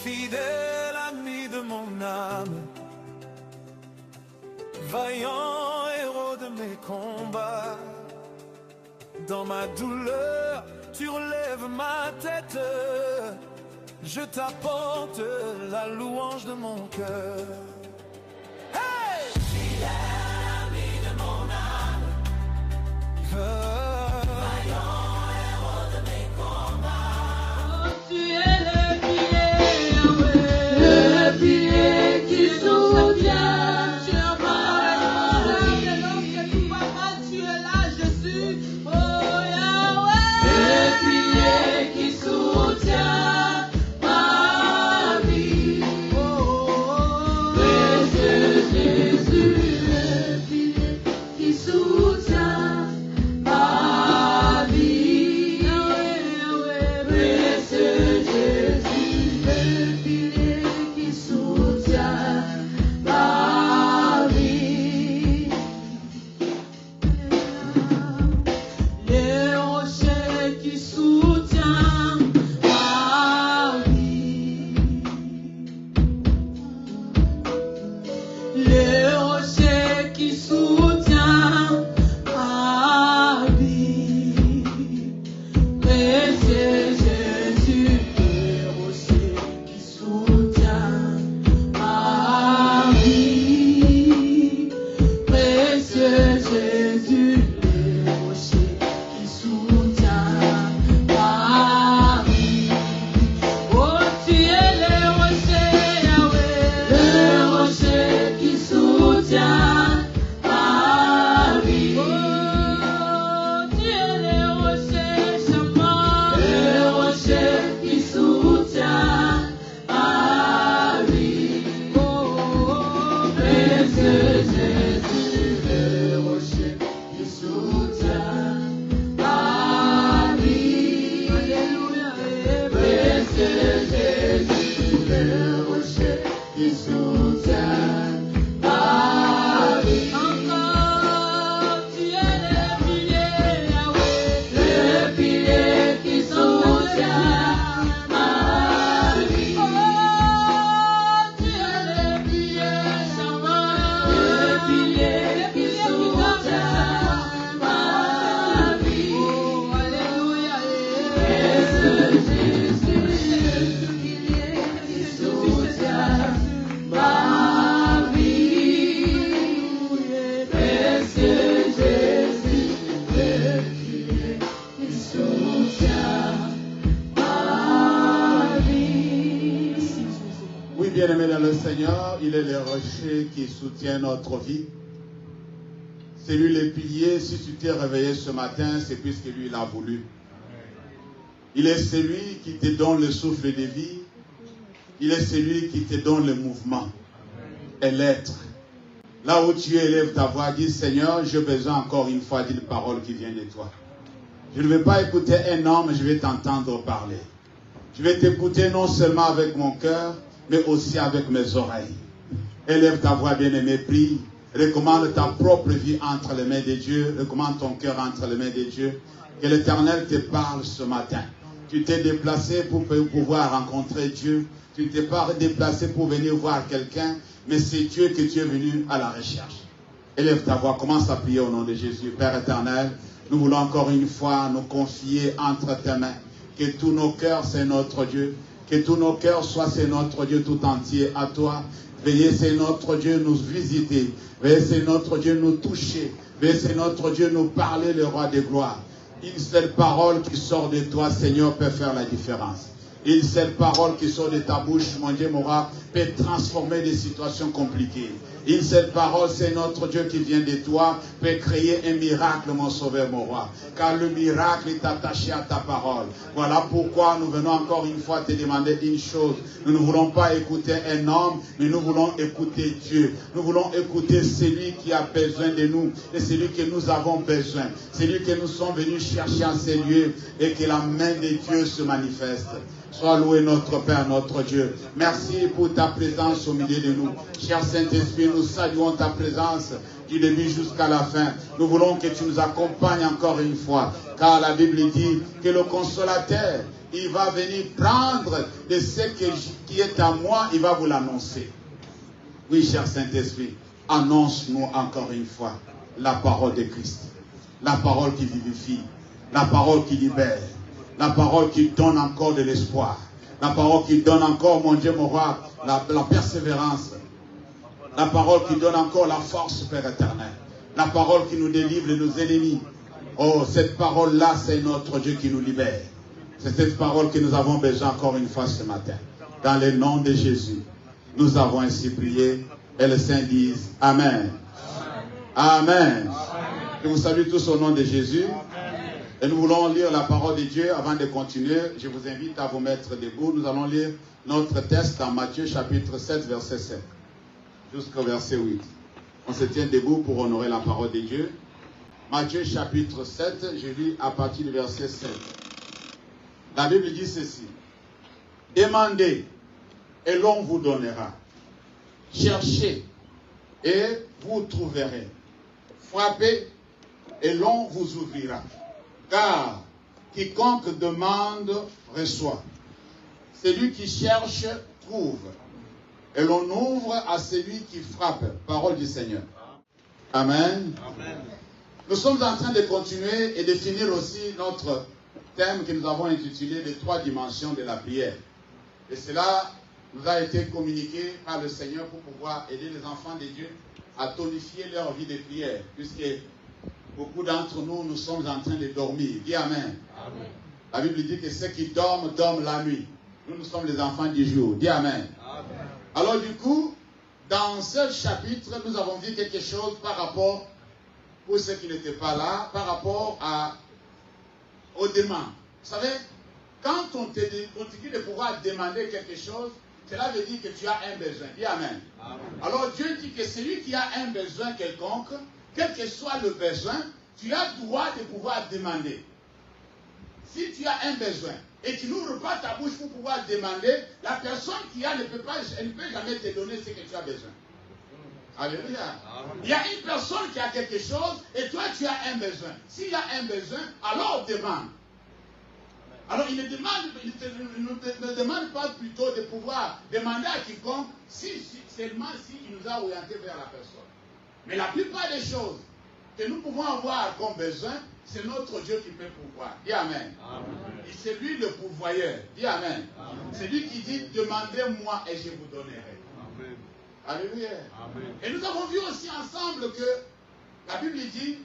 fidèle ami de mon âme, vaillant héros de mes combats. Dans ma douleur, tu relèves ma tête, je t'apporte la louange de mon cœur. Hey! Fidèle ami de mon âme, vaillant héros de mes combats. Oh, tu es le pilier, Yahweh, le pilier qui soutient. Tu es ma lorsque tout va mal, tu es là, Jésus. Oh, Yahweh, le pilier qui soutient ma vie. Oh, précieux Jésus, le pilier qui soutient ma vie. Précieux Jésus, le pilier qui soutient ma vie. Les rochers qui soutiennent ma vie. Les rochers qui soutiennent ma vie. Précieux Jésus, les rochers qui soutiennent ma vie. Précieux Jésus, les rochers qui soutiennent ma vie. Oh, tu es le rocher, Yahweh, le rocher qui soutient ma vie. Oh, tu es le rocher, Shammah, le rocher qui soutient ma vie. Oh, précieux Jésus, le rocher qui soutient ma vie. Alléluia. Précieux Jésus, le rocher qui soutient ma vie. Encore, tu es le pilier, Yahweh, le pilier qui soutient ma vie. Oh, tu es le pilier, Shammah, le pilier qui soutient ma vie. Oh, alléluia. Précieux Jésus, le pilier qui soutient ma vie. Précieux Jésus, le pilier qui soutient ma vie. Oui, bien-aimé dans le Seigneur, il est le rocher qui soutient notre vie. C'est lui le pilier. Si tu t'es réveillé ce matin, c'est puisque lui il a voulu. Il est celui qui te donne le souffle de vie. Il est celui qui te donne le mouvement et l'être. Là où tu élèves ta voix, dis Seigneur, j'ai besoin encore une fois d'une parole qui vient de toi. Je ne vais pas écouter un homme, je vais t'entendre parler. Je vais t'écouter non seulement avec mon cœur, mais aussi avec mes oreilles. Élève ta voix, bien-aimé, prie. Recommande ta propre vie entre les mains de Dieu. Recommande ton cœur entre les mains de Dieu. Que l'Éternel te parle ce matin. Tu t'es déplacé pour pouvoir rencontrer Dieu. Tu t'es pas déplacé pour venir voir quelqu'un, mais c'est Dieu que tu es venu à la recherche. Élève ta voix, commence à prier au nom de Jésus. Père éternel, nous voulons encore une fois nous confier entre tes mains. Que tous nos cœurs, c'est notre Dieu. Que tous nos cœurs soient, c'est notre Dieu tout entier à toi. Veuillez, c'est notre Dieu, nous visiter. Veuillez, c'est notre Dieu, nous toucher. Veuillez, c'est notre Dieu, nous parler, le roi des gloires. Une seule parole qui sort de toi, Seigneur, peut faire la différence. Une seule parole qui sort de ta bouche, mon Dieu, mon roi, peut transformer des situations compliquées. Une seule parole, c'est notre Dieu qui vient de toi, peut créer un miracle, mon sauveur, mon roi. Car le miracle est attaché à ta parole. Voilà pourquoi nous venons encore une fois te demander une chose. Nous ne voulons pas écouter un homme, mais nous voulons écouter Dieu. Nous voulons écouter celui qui a besoin de nous et celui que nous avons besoin. Celui que nous sommes venus chercher en ces lieux et que la main de Dieu se manifeste. Sois loué notre Père, notre Dieu. Merci pour ta présence au milieu de nous. Cher Saint-Esprit, nous saluons ta présence du début jusqu'à la fin. Nous voulons que tu nous accompagnes encore une fois. Car la Bible dit que le consolateur il va venir prendre de ce qui est à moi, il va vous l'annoncer. Oui, cher Saint-Esprit, annonce-nous encore une fois la parole de Christ. La parole qui vivifie, la parole qui libère, la parole qui donne encore de l'espoir, la parole qui donne encore, mon Dieu, mon roi, la persévérance, la parole qui donne encore la force, Père éternel, la parole qui nous délivre de nos ennemis. Oh, cette parole-là, c'est notre Dieu qui nous libère. C'est cette parole que nous avons besoin encore une fois ce matin. Dans le nom de Jésus, nous avons ainsi prié et les saints disent Amen. Amen. Je vous salue tous au nom de Jésus. Et nous voulons lire la parole de Dieu. Avant de continuer, je vous invite à vous mettre debout. Nous allons lire notre texte dans Matthieu chapitre 7, verset 7, jusqu'au verset 8. On se tient debout pour honorer la parole de Dieu. Matthieu chapitre 7, je lis à partir du verset 7. La Bible dit ceci. Demandez et l'on vous donnera. Cherchez et vous trouverez. Frappez et l'on vous ouvrira. Car quiconque demande reçoit. Celui qui cherche trouve. Et l'on ouvre à celui qui frappe. Parole du Seigneur. Amen. Amen. Nous sommes en train de continuer et de finir aussi notre thème que nous avons intitulé les 3 dimensions de la prière. Et cela nous a été communiqué par le Seigneur pour pouvoir aider les enfants de Dieu à tonifier leur vie de prière. Puisque beaucoup d'entre nous, nous sommes en train de dormir. Dis Amen. Amen. La Bible dit que ceux qui dorment, dorment la nuit. Nous sommes les enfants du jour. Dis Amen. Amen. Alors du coup, dans ce chapitre, nous avons vu quelque chose par rapport, pour ceux qui n'étaient pas là, par rapport aux demandes. Vous savez, quand on te dit de pouvoir demander quelque chose, cela veut dire que tu as un besoin. Dis Amen. Amen. Alors Dieu dit que celui qui a un besoin quelconque, quel que soit le besoin, tu as droit de pouvoir demander. Si tu as un besoin et tu n'ouvres pas ta bouche pour pouvoir demander, la personne qui a ne peut jamais te donner ce que tu as besoin. Alléluia. Il y a une personne qui a quelque chose et toi tu as un besoin. S'il y a un besoin, alors demande. Alors il ne demande pas plutôt de pouvoir demander à quiconque seulement s'il nous a orienté vers la personne. Mais la plupart des choses que nous pouvons avoir comme besoin, c'est notre Dieu qui peut pouvoir. Dis Amen. Amen. Et c'est lui le pourvoyeur. Dis Amen. Amen. C'est lui qui dit demandez-moi et je vous donnerai. Amen. Alléluia. Amen. Et nous avons vu aussi ensemble que la Bible dit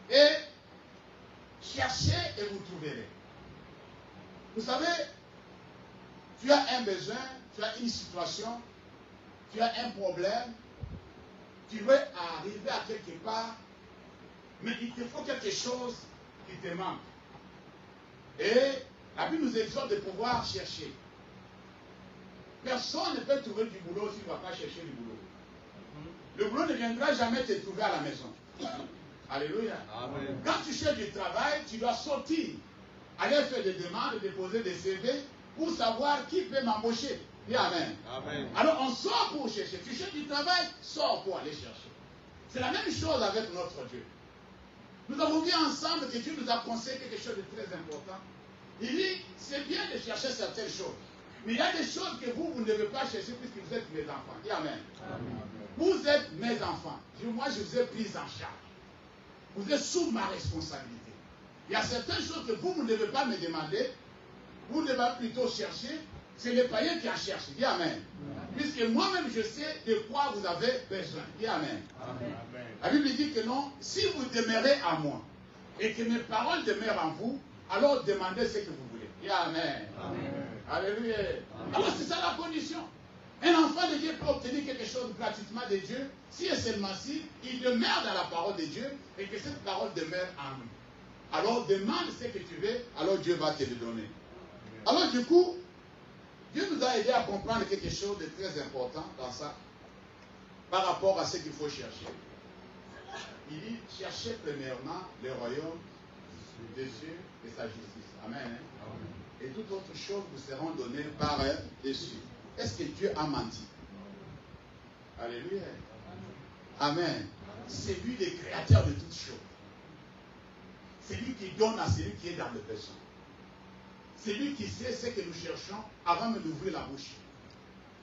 et cherchez et vous trouverez. Vous savez, tu as un besoin, tu as une situation, tu as un problème, tu veux arriver à quelque part, mais il te faut quelque chose qui te manque. Et la Bible nous exhorte de pouvoir chercher. Personne ne peut trouver du boulot s'il ne va pas chercher du boulot. Le boulot ne viendra jamais te trouver à la maison. Alléluia. Amen. Quand tu cherches du travail, tu dois sortir, aller faire des demandes, déposer des CV pour savoir qui peut m'embaucher. Dis Amen. Amen. Alors on sort pour chercher. Tu cherches du travail, sors pour aller chercher. C'est la même chose avec notre Dieu. Nous avons vu ensemble que Dieu nous a conseillé quelque chose de très important. Il dit, c'est bien de chercher certaines choses. Mais il y a des choses que vous ne devez pas chercher puisque vous êtes mes enfants. Dis Amen. Amen. Vous êtes mes enfants. Moi, je vous ai pris en charge. Vous êtes sous ma responsabilité. Il y a certaines choses que vous ne devez pas me demander. Vous devez plutôt chercher. C'est les païens qui en cherchent. Dis Amen. Amen. Puisque moi-même, je sais de quoi vous avez besoin. Dis Amen. Amen. La Bible dit que non, si vous demeurez à moi et que mes paroles demeurent en vous, alors demandez ce que vous voulez. Dis Amen. Amen. Alléluia. Amen. Alors c'est ça la condition. Un enfant de Dieu peut obtenir quelque chose gratuitement de Dieu si et seulement si il demeure dans la parole de Dieu et que cette parole demeure en lui. Alors demande ce que tu veux, alors Dieu va te le donner. Alors du coup, Dieu nous a aidé à comprendre quelque chose de très important dans ça, par rapport à ce qu'il faut chercher. Il dit, cherchez premièrement le royaume de Dieu et sa justice. Amen. Amen. Et toutes autres choses vous seront données par-dessus. Est-ce que Dieu a menti? Alléluia. Amen. C'est lui le créateur de toutes choses. C'est lui qui donne à celui qui est dans le besoin. c'est lui qui sait ce que nous cherchons avant même d'ouvrir la bouche.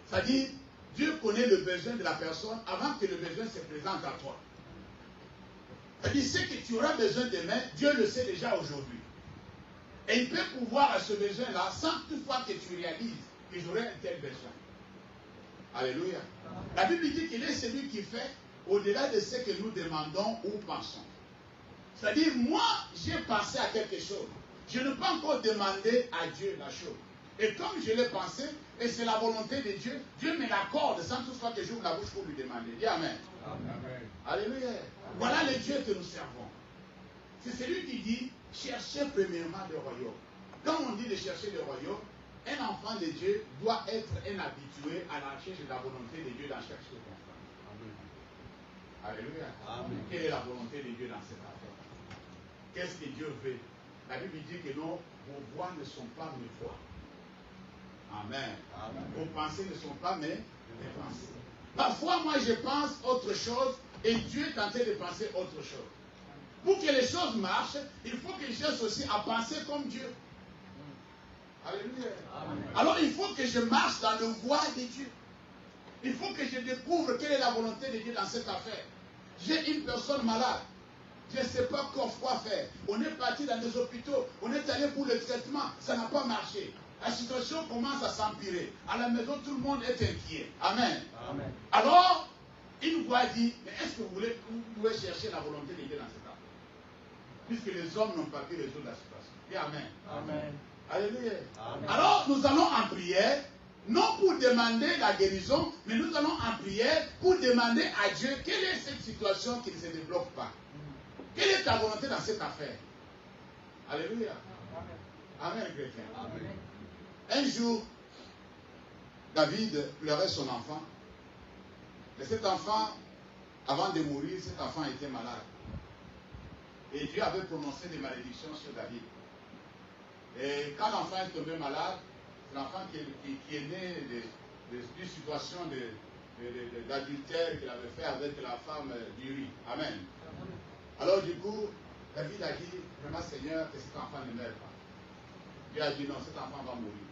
C'est-à-dire, Dieu connaît le besoin de la personne avant que le besoin se présente à toi. C'est-à-dire, ce que tu auras besoin demain, Dieu le sait déjà aujourd'hui. Et il peut pouvoir à ce besoin-là sans toutefois que tu réalises que j'aurai un tel besoin. Alléluia. La Bible dit qu'il est celui qui fait au-delà de ce que nous demandons ou pensons. C'est-à-dire, moi, j'ai pensé à quelque chose. Je n'ai pas encore demandé à Dieu la chose. Et comme je l'ai pensé, et c'est la volonté de Dieu, Dieu me l'accorde sans toutefois que j'ouvre la bouche pour lui demander. Dis Amen. Amen. Alléluia. Voilà le Dieu que nous servons. C'est celui qui dit, cherchez premièrement le royaume. Quand on dit de chercher le royaume, un enfant de Dieu doit être un habitué à la recherche de la volonté de Dieu dans chaque circonstance. Alléluia. Amen. Quelle est la volonté de Dieu dans cette affaire? Qu'est-ce que Dieu veut? La Bible dit que non, vos voix ne sont pas mes voix. Amen. Amen. Vos pensées ne sont pas mes pensées. Parfois, moi, je pense autre chose et Dieu est en train de penser autre chose. Pour que les choses marchent, il faut que je cherche aussi à penser comme Dieu. Alléluia. Amen. Alors, il faut que je marche dans le voie de Dieu. Il faut que je découvre quelle est la volonté de Dieu dans cette affaire. J'ai une personne malade. Je ne sais pas quoi faire. On est parti dans des hôpitaux. On est allé pour le traitement. Ça n'a pas marché. La situation commence à s'empirer. À la maison, tout le monde est inquiet. Amen. Amen. Alors, une voix dit, mais est-ce que vous pouvez chercher la volonté de Dieu dans cette affaire? Puisque les hommes n'ont pas pu résoudre la situation. Dis Amen. Amen. Alléluia. Amen. Alors, nous allons en prière, non pour demander la guérison, mais nous allons en prière pour demander à Dieu quelle est cette situation qui ne se débloque pas. Quelle est ta volonté dans cette affaire? Alléluia. Amen, chrétien. Amen. Un jour, David pleurait son enfant. Et cet enfant, avant de mourir, cet enfant était malade. Et Dieu avait prononcé des malédictions sur David. Et quand l'enfant est tombé malade, c'est l'enfant qui est né d'une situation d'adultère qu'il avait fait avec la femme d'Uri. Amen. Alors du coup, David a dit, vraiment Seigneur, que cet enfant ne meurt pas. Dieu a dit non, cet enfant va mourir.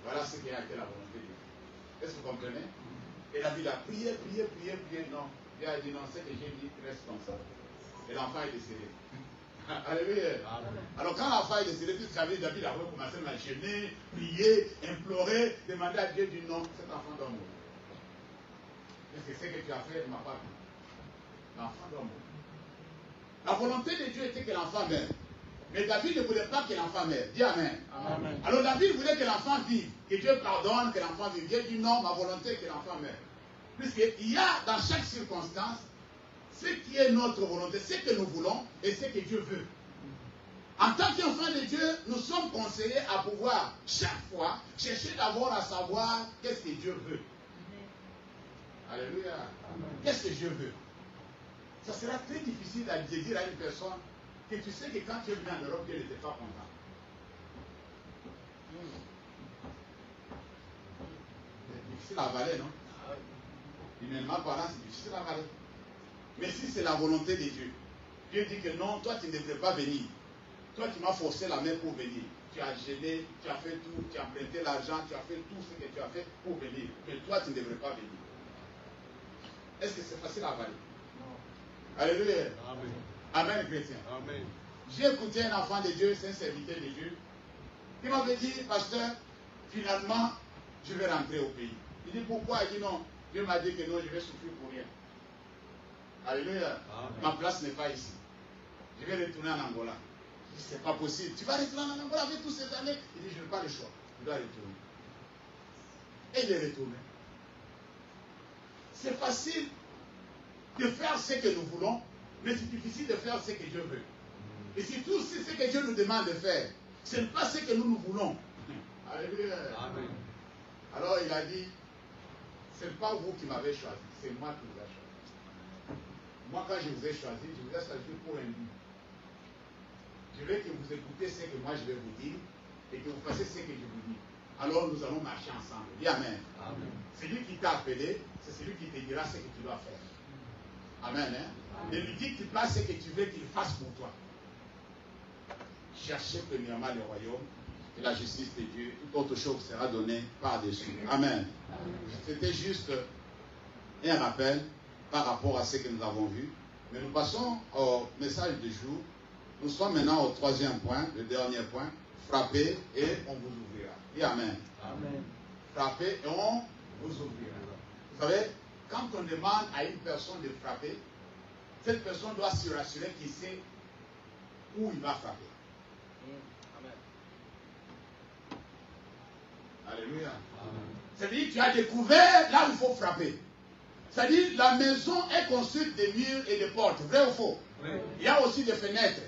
Voilà ce qui a été la volonté de Dieu. Est-ce que vous comprenez? Et David a prié, non. Dieu a dit non, ce que j'ai dit reste comme ça. Et l'enfant est décédé. Alléluia. Alors quand l'enfant est décédé, tout ce David a recommencé à gêner, prier, implorer, demander à Dieu, dit non, cet enfant doit mourir. Est-ce que ce que tu as fait ne m'a pas plu? L'enfant doit mourir. La volonté de Dieu était que l'enfant meure. Mais David ne voulait pas que l'enfant meure. Dis Amen. Amen. Alors David voulait que l'enfant vive, que Dieu pardonne, que l'enfant vive. Dieu dit non, ma volonté est que l'enfant meure. Puisqu'il y a dans chaque circonstance ce qui est notre volonté, ce que nous voulons et ce que Dieu veut. En tant qu'enfant de Dieu, nous sommes conseillés à pouvoir chaque fois chercher d'abord à savoir qu'est-ce que Dieu veut. Alléluia. Qu'est-ce que Dieu veut? Ça sera très difficile à dire à une personne que tu sais que quand tu es venu en Europe, Dieu n'était pas content. C'est difficile à avaler, non? Humainement parlant, c'est difficile à avaler. Mais si c'est la volonté de Dieu, Dieu dit que non, toi tu ne devrais pas venir. Toi tu m'as forcé la main pour venir. Tu as gêné, tu as fait tout, tu as prêté l'argent, tu as fait tout ce que tu as fait pour venir. Mais toi tu ne devrais pas venir. Est-ce que c'est facile à avaler? Alléluia. Amen. Amen, chrétien. Amen. J'ai écouté un enfant de Dieu, c'est un serviteur de Dieu, qui m'avait dit, pasteur, finalement, je vais rentrer au pays. Il dit, pourquoi? Il dit, non, Dieu m'a dit que non, je vais souffrir pour rien. Alléluia. Amen. Ma place n'est pas ici. Je vais retourner en Angola. Il dit, c'est pas possible. Tu vas retourner en Angola avec toutes ces années? Il dit, je n'ai pas le choix. Je dois retourner. Et il est retourné. C'est facile de faire ce que nous voulons, mais c'est difficile de faire ce que Dieu veut. Et surtout, si ce que Dieu nous demande de faire, ce n'est pas ce que nous voulons. Alléluia. Amen. Alors il a dit, ce n'est pas vous qui m'avez choisi, c'est moi qui vous ai choisi. Moi, quand je vous ai choisi pour un but. Je veux que vous écoutez ce que moi je vais vous dire et que vous fassiez ce que je vous dis. Alors nous allons marcher ensemble. Dis Amen. Amen. Celui qui t'a appelé, c'est celui qui te dira ce que tu dois faire. Amen. Hein? Et lui dit qu'il fasse ce que tu veux qu'il fasse pour toi. Cherchez premièrement le royaume et la justice de Dieu, toute autre chose sera donnée par-dessus. Amen. C'était juste un rappel par rapport à ce que nous avons vu. Mais nous passons au message du jour. Nous sommes maintenant au troisième point, le dernier point. Frappez et on vous ouvrira. Dis Amen. Amen. Frappez et on vous ouvrira. Vous savez, quand on demande à une personne de frapper, cette personne doit se rassurer qu'il sait où il va frapper. Amen. Alléluia. C'est-à-dire que tu as découvert là où il faut frapper. C'est-à-dire la maison est construite de murs et de portes. Vrai ou faux? Oui. Il y a aussi des fenêtres.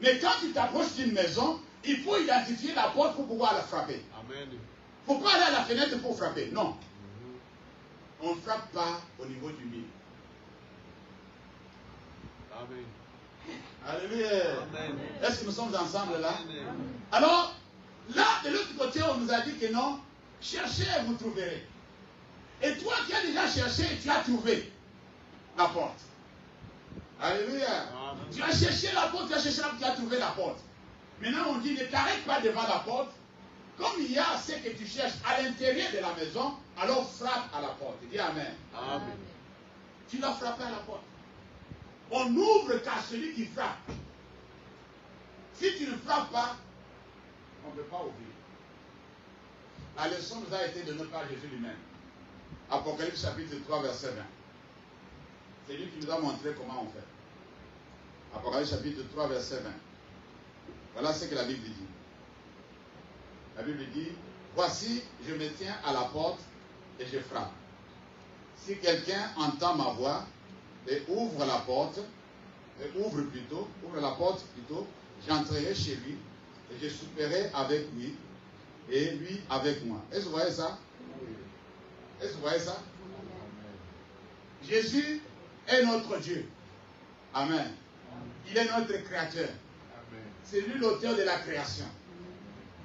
Mais quand tu t'approches d'une maison, il faut identifier la porte pour pouvoir la frapper. Amen. Il ne faut pas aller à la fenêtre pour frapper. Non. On ne frappe pas au niveau du mur. Amen. Alléluia. Amen. Est-ce que nous sommes ensemble là? Amen. Alors, là, de l'autre côté, on nous a dit que non. Cherchez et vous trouverez. Et toi qui as déjà cherché, tu as trouvé la porte. Alléluia. Amen. Tu as cherché la porte, tu as cherché la porte, tu as trouvé la porte. Maintenant, on dit ne t'arrête pas devant la porte. Comme il y a ce que tu cherches à l'intérieur de la maison, alors frappe à la porte. Dis Amen. Amen. Tu dois frapper à la porte. On n'ouvre qu'à celui qui frappe. Si tu ne frappes pas, on ne peut pas ouvrir. La leçon nous a été donnée par Jésus lui-même. Apocalypse chapitre 3, verset 20. C'est lui qui nous a montré comment on fait. Apocalypse chapitre 3, verset 20. Voilà ce que la Bible dit. La Bible dit, voici, je me tiens à la porte et je frappe. Si quelqu'un entend ma voix et ouvre la porte, ouvre la porte plutôt, j'entrerai chez lui et je souperai avec lui et lui avec moi. Est-ce que vous voyez ça? Est-ce que vous voyez ça? Jésus est notre Dieu. Amen. Il est notre créateur. C'est lui l'auteur de la création.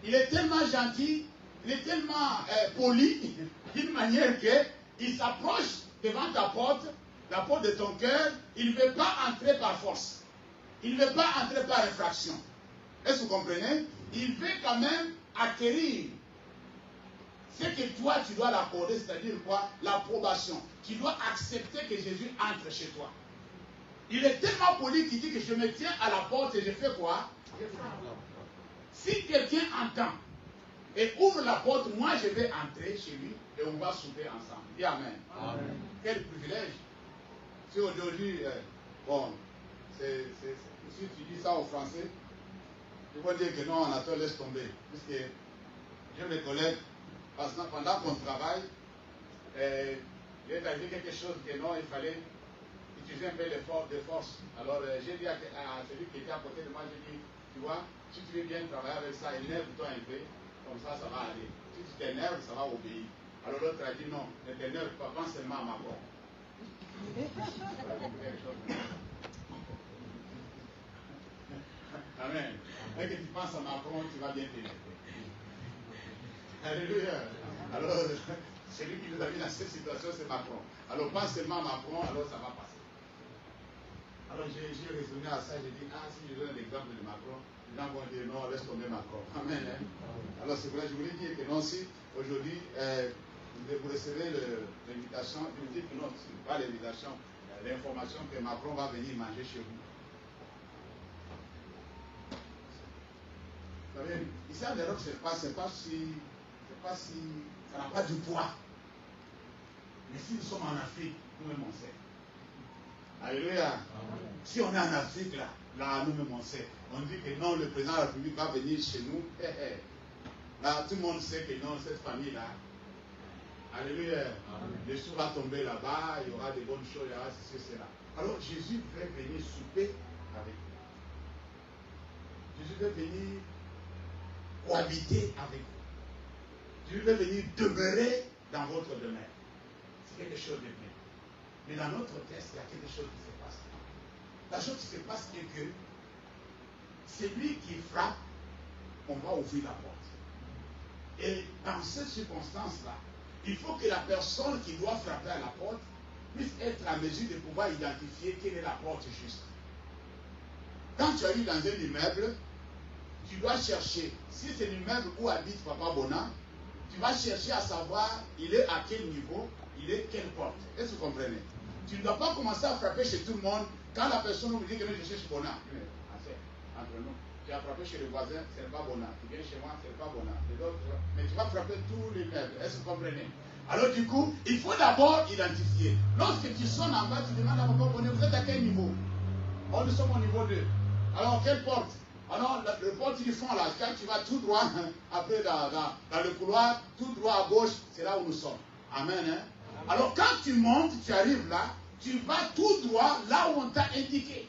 Il est tellement gentil, il est tellement poli, d'une manière qu'il s'approche devant ta porte, la porte de ton cœur, il ne veut pas entrer par force. Il ne veut pas entrer par infraction. Est-ce que vous comprenez? Il veut quand même acquérir ce que toi tu dois l'accorder, c'est-à-dire quoi? L'approbation. Tu dois accepter que Jésus entre chez toi. Il est tellement poli qu'il dit que je me tiens à la porte et je fais quoi? Je frappe. Si quelqu'un entend et ouvre la porte, moi je vais entrer chez lui et on va souper ensemble. Dis Amen. Amen. Quel privilège. Si aujourd'hui, si tu dis ça aux Français, ils vont dire que non, on attend, laisse tomber. Puisque j'ai mes collègues, parce que pendant qu'on travaille, il est arrivé quelque chose que non, il fallait utiliser un peu de force. Alors j'ai dit à celui qui était à côté de moi, j'ai dit, tu vois, si tu veux bien travailler avec ça, énerve-toi un peu, comme ça, ça va aller. Si tu t'énerves, ça va obéir. Alors l'autre a dit non, ne t'énerve pas, pense seulement à ma porte. Amen. Dès que tu penses à Macron, tu vas bien t'énerver. Alléluia. Alors, celui qui nous a mis dans cette situation, c'est Macron. Alors, pense seulement à Macron, alors ça va passer. Alors, j'ai raisonné à ça, j'ai dit, si je donne l'exemple de Macron, les gens vont dire, non, laisse tomber Macron. Amen. Hein? Alors, c'est pour ça que je voulais dire que non, si aujourd'hui, vous recevez l'invitation, je vous dis que non, ce n'est pas l'invitation, l'information que Macron va venir manger chez vous. Vous savez, ici en Europe, c'est pas si, ça n'a pas du poids. Mais si nous sommes en Afrique, nous-mêmes on sait. Alléluia. Amen. Si on est en Afrique, là nous-mêmes on sait. On dit que non, le président de la République va venir chez nous. Là, tout le monde sait que non, cette famille-là, alléluia, le sou va tomber là-bas, il y aura des bonnes choses, il y aura ceci, cela. Alors Jésus veut venir souper avec vous. Jésus veut venir cohabiter avec vous. Jésus veut venir demeurer dans votre demeure. C'est quelque chose de bien. Mais dans notre texte, il y a quelque chose qui se passe. La chose qui se passe est que celui qui frappe, on va ouvrir la porte. Et dans cette circonstance-là, il faut que la personne qui doit frapper à la porte puisse être en mesure de pouvoir identifier quelle est la porte juste. Quand tu arrives dans un immeuble, tu dois chercher. Si c'est l'immeuble où habite Papa Bona, tu vas chercher à savoir il est à quel niveau, il est quelle porte. Est-ce que vous comprenez? Tu ne dois pas commencer à frapper chez tout le monde quand la personne vous dit que je cherche Bona. Entre nous, tu as frappé chez le voisin, c'est pas Bona. Tu viens chez moi, c'est pas Bona. Mais tu vas frapper tous les meubles. Est-ce que vous comprenez? Alors du coup, il faut d'abord identifier. Lorsque tu sonnes en bas, tu demandes à Papa Bona, vous êtes à quel niveau? Oh, nous sommes au niveau 2. Alors, quelle porte? Alors, le porte du fond, là, quand tu vas tout droit, après dans le couloir, tout droit à gauche, c'est là où nous sommes. Amen. Hein? Alors, quand tu montes, tu arrives là, tu vas tout droit là où on t'a indiqué.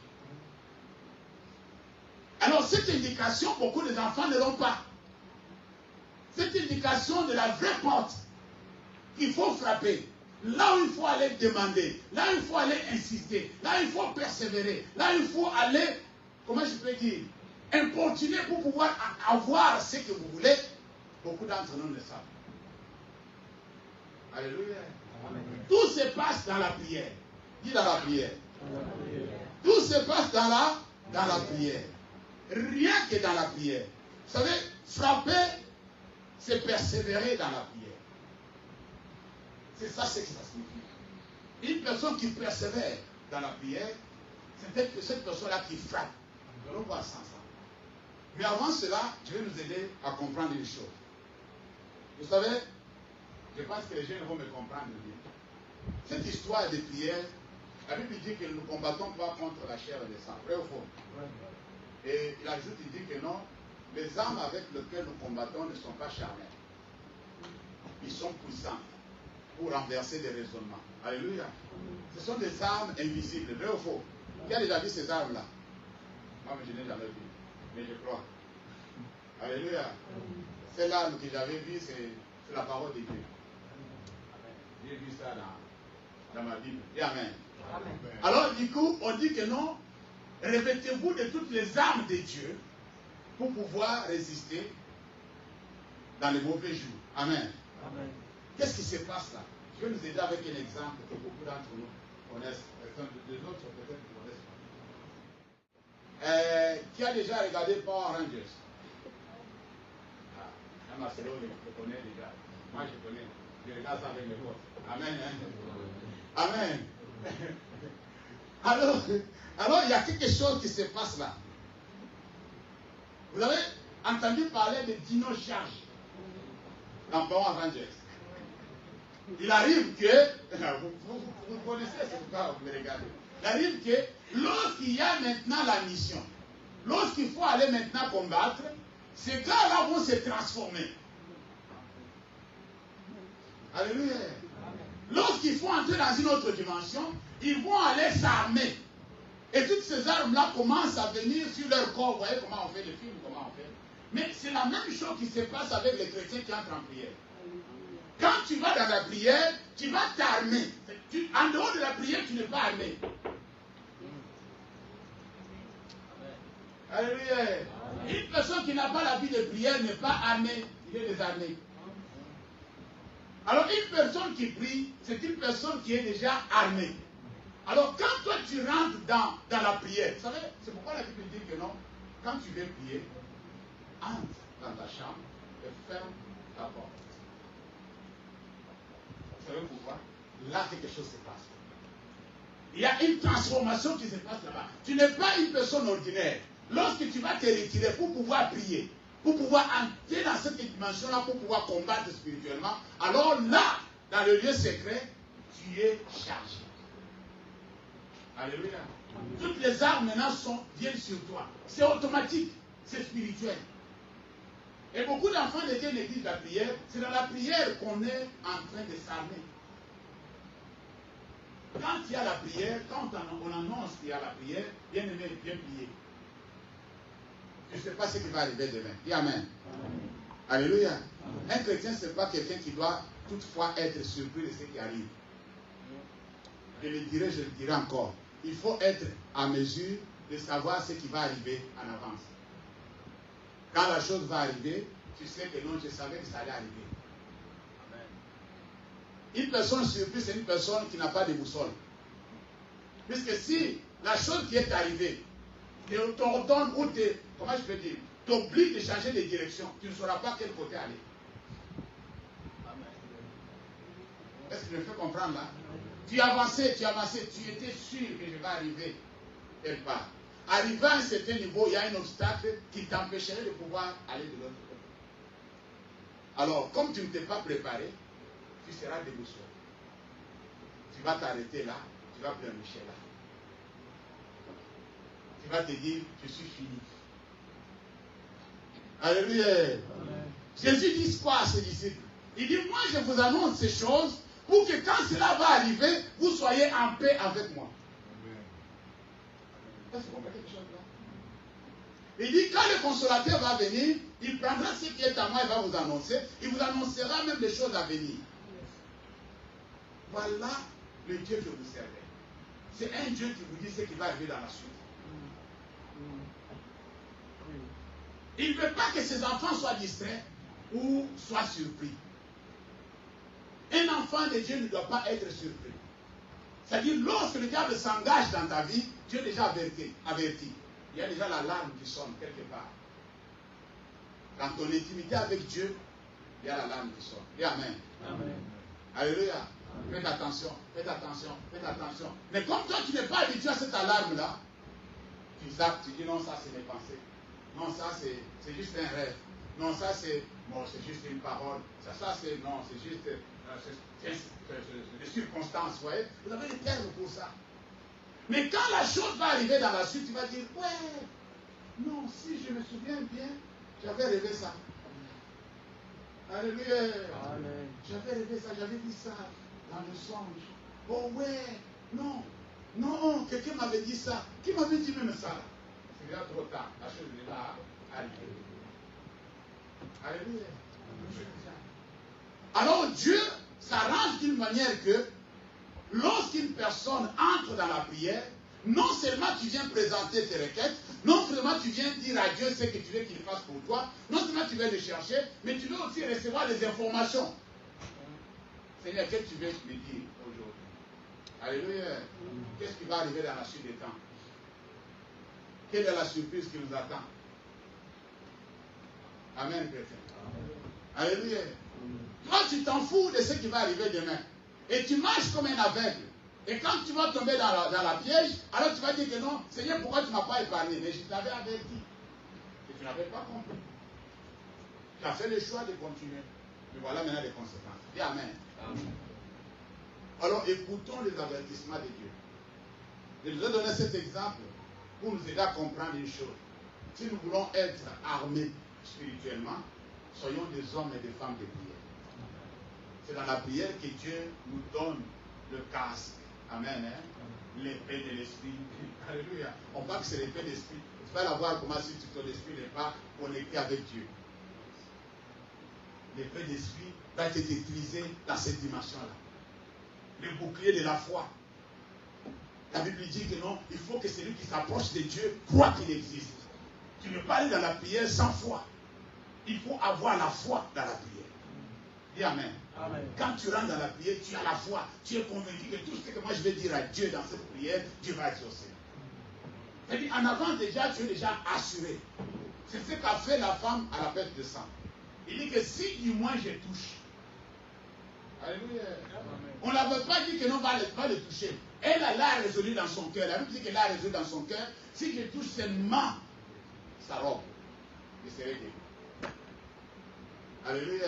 Alors, cette indication, beaucoup d'enfants ne l'ont pas. Cette indication de la vraie porte, il faut frapper. Là où il faut aller demander, là où il faut aller insister, là où il faut persévérer, là où il faut aller, comment je peux dire, importuner pour pouvoir avoir ce que vous voulez, beaucoup d'entre nous ne le savent. Alléluia. Amen. Tout se passe dans la prière. Dis dans la prière. Tout se passe dans la prière. Rien que dans la prière. Vous savez, frapper, c'est persévérer dans la prière. C'est ça ce que ça signifie. Une personne qui persévère dans la prière, c'est cette personne-là qui frappe. Nous allons voir ça ensemble. Mais avant cela, je vais nous aider à comprendre une chose. Vous savez, je pense que les jeunes vont me comprendre bien. Cette histoire de prière, la Bible dit que nous ne combattons pas contre la chair et le sang. Vrai ou faux? Et il ajoute, il dit que non, les armes avec lesquelles nous combattons ne sont pas charnelles. Ils sont puissants pour renverser des raisonnements. Alléluia. Ce sont des armes invisibles. Vrai ou faux? Qui a déjà vu ces armes-là? Moi, je n'ai jamais vu. Mais je crois. Alléluia. Cette arme que j'avais vue, c'est la parole de Dieu. J'ai vu ça dans ma Bible. Et amen. Amen. Alors, du coup, on dit que non, revêtez-vous de toutes les armes de Dieu pour pouvoir résister dans les mauvais jours. Amen. Amen. Qu'est-ce qui se passe là? Je vais nous aider avec un exemple que beaucoup d'entre nous connaissent. Les autres peut-être ne connaissent pas. Qui a déjà regardé Power Rangers? Ah, Marcelo, je connais déjà. Moi, je connais. Je regarde ça avec mes potes. Amen. Hein? Amen. Alors, il y a quelque chose qui se passe là. Vous avez entendu parler de Dino Charge dans Power Rangers. Il arrive que, vous connaissez, c'est pourquoi vous me regardez. Il arrive que lorsqu'il y a maintenant la mission, lorsqu'il faut aller maintenant combattre, ces gars-là vont se transformer. Alléluia. Lorsqu'il faut entrer dans une autre dimension, ils vont aller s'armer. Et toutes ces armes-là commencent à venir sur leur corps. Vous voyez comment on fait le film, comment on fait. Mais c'est la même chose qui se passe avec les chrétiens qui entrent en prière. Quand tu vas dans la prière, tu vas t'armer. En dehors de la prière, tu n'es pas armé. Alléluia. Une personne qui n'a pas la vie de prière n'est pas armée, il est désarmé. Alors une personne qui prie, c'est une personne qui est déjà armée. Alors quand toi tu rentres dans la prière, vous savez, c'est pourquoi la Bible dit que non, quand tu veux prier, entre dans ta chambre et ferme ta porte. Vous savez pourquoi? Là, quelque chose se passe. Il y a une transformation qui se passe là-bas. Tu n'es pas une personne ordinaire. Lorsque tu vas te retirer pour pouvoir prier, pour pouvoir entrer dans cette dimension-là, pour pouvoir combattre spirituellement, alors là, dans le lieu secret, tu es chargé. Alléluia. Toutes les armes maintenant viennent sur toi. C'est automatique, c'est spirituel. Et beaucoup d'enfants de Dieu négligent la prière. C'est dans la prière qu'on est en train de s'armer. Quand il y a la prière, quand on annonce qu'il y a la prière, bien aimé, bien prier. Je ne sais pas ce qui va arriver demain. Dis amen. Amen. Alléluia. Amen. Un chrétien, ce n'est pas quelqu'un qui doit toutefois être surpris de ce qui arrive. Je le dirai encore. Il faut être à mesure de savoir ce qui va arriver en avance. Quand la chose va arriver, tu sais que non, je savais que ça allait arriver. Amen. Une personne surprise, c'est une personne qui n'a pas de boussole. Puisque si la chose qui est arrivée t'ordonne ou comment je peux dire, t'oblige de changer de direction. Tu ne sauras pas quel côté aller. Est-ce que je me fais comprendre là? Tu avançais, tu étais sûr que je vais arriver quelque part. Arrivé à un certain niveau, il y a un obstacle qui t'empêcherait de pouvoir aller de l'autre côté. Alors, comme tu ne t'es pas préparé, tu seras déboussolé. Tu vas t'arrêter là, tu vas pleurnicher là. Tu vas te dire, je suis fini. Alléluia. Amen. Jésus dit quoi à ses disciples? Il dit, moi je vous annonce ces choses pour que quand cela va arriver, vous soyez en paix avec moi. Est-ce que vous comprenez quelque chose là? Il dit, quand le consolateur va venir, il prendra ce qui est à moi et va vous annoncer. Il vous annoncera même les choses à venir. Voilà le Dieu que vous servez. C'est un Dieu qui vous dit ce qui va arriver dans la suite. Il ne veut pas que ses enfants soient distraits ou soient surpris. Un enfant de Dieu ne doit pas être surpris. C'est-à-dire, lorsque le diable s'engage dans ta vie, Dieu est déjà averti. Il y a déjà l'alarme qui sonne quelque part. Dans ton intimité avec Dieu, il y a l'alarme qui sonne. Dis Amen. Amen. Alléluia. Faites attention, faites attention, faites attention. Mais comme toi, tu n'es pas habitué à cette alarme-là, tu zappes, tu dis non, ça c'est mes pensées. Non, ça c'est juste un rêve. Non, ça c'est juste une parole. Ça c'est non, c'est juste des circonstances, vous voyez. Vous avez des termes pour ça. Mais quand la chose va arriver dans la suite, tu vas dire, ouais, non, si je me souviens bien, j'avais rêvé ça. Alléluia. Amen. J'avais rêvé ça, j'avais dit ça dans le songe. Oh ouais, non, non, quelqu'un m'avait dit ça. Qui m'avait dit même ça? C'est déjà trop tard. La chose est là, arrivée. Alléluia. Alors Dieu s'arrange d'une manière que lorsqu'une personne entre dans la prière, non seulement tu viens présenter tes requêtes, non seulement tu viens dire à Dieu ce que tu veux qu'il fasse pour toi, non seulement tu veux le chercher, mais tu veux aussi recevoir des informations. Seigneur, qu'est-ce que tu veux me dire aujourd'hui? Alléluia. Qu'est-ce qui va arriver dans la suite des temps? Quelle est la surprise qui nous attend? Amen, chrétien. Alléluia. Toi, tu t'en fous de ce qui va arriver demain. Et tu marches comme un aveugle. Et quand tu vas tomber dans la piège, alors tu vas dire que non, Seigneur, pourquoi tu ne m'as pas épargné? Mais je t'avais averti. Et tu n'avais pas compris. Tu as fait le choix de continuer. Mais voilà maintenant les conséquences. Dis Amen. Amen. Alors écoutons les avertissements de Dieu. Je vous ai donné cet exemple pour nous aider à comprendre une chose. Si nous voulons être armés spirituellement, soyons des hommes et des femmes de prière. C'est dans la prière que Dieu nous donne le casque. Amen. Hein? L'épée de l'esprit. Alléluia. On voit que c'est l'épée de l'esprit. Tu vas la voir comment si ton esprit n'est pas connecté avec Dieu. L'épée d'esprit va être utilisée dans cette dimension-là. Le bouclier de la foi. La Bible dit que non, il faut que celui qui s'approche de Dieu croit qu'il existe. Tu ne peux pas aller dans la prière sans foi. Il faut avoir la foi dans la prière. Dis Amen. Amen. Quand tu rentres dans la prière, tu as la foi. Tu es convaincu que tout ce que moi je vais dire à Dieu dans cette prière, Dieu va exaucer. C'est-à-dire, en avant déjà, tu es déjà assuré. C'est ce qu'a fait la femme à la perte de sang. Il dit que si du moins je touche. Alléluia. On ne l'avait pas dit que non, va le toucher. Elle l'a résolu dans son cœur. La Bible dit qu'elle l'a résolu dans son cœur. Si je touche seulement sa robe, je serai guéri. Alléluia.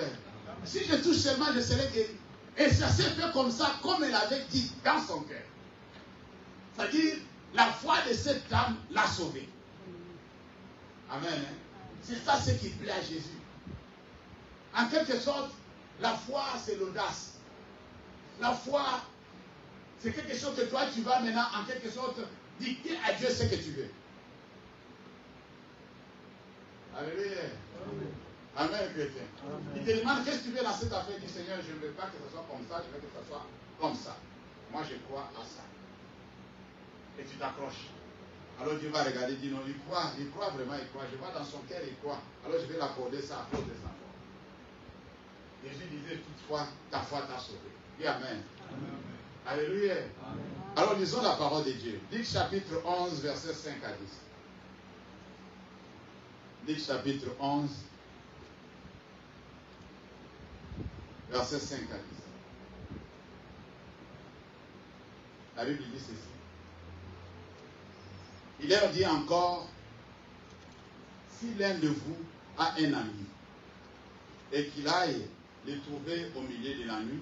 Si je touche seulement, je serai guéri. Et ça s'est fait comme ça, comme elle avait dit dans son cœur. C'est-à-dire, la foi de cette dame l'a sauvée. Amen. C'est ça ce qui plaît à Jésus. En quelque sorte, la foi, c'est l'audace. La foi, c'est quelque chose que toi, tu vas maintenant, en quelque sorte, dicter à Dieu ce que tu veux. Alléluia. Amen, chrétien. Il te demande, qu'est-ce que tu veux dans cette affaire? Il dit, Seigneur, je ne veux pas que ce soit comme ça, je veux que ce soit comme ça. Moi, je crois à ça. Et tu t'accroches. Alors Dieu va regarder, il dit, non, il croit vraiment, il croit. Je vois dans son cœur, il croit. Alors je vais l'accorder ça à cause de sa foi. Jésus disait, toutefois, ta foi t'a sauvé. Dis Amen. Amen. Alléluia. Amen. Alors lisons la parole de Dieu. Luc chapitre 11, versets 5 à 10. Luc chapitre 11, verset 5 à 10. La Bible dit ceci. Il leur dit encore, si l'un de vous a un ami et qu'il aille le trouver au milieu de la nuit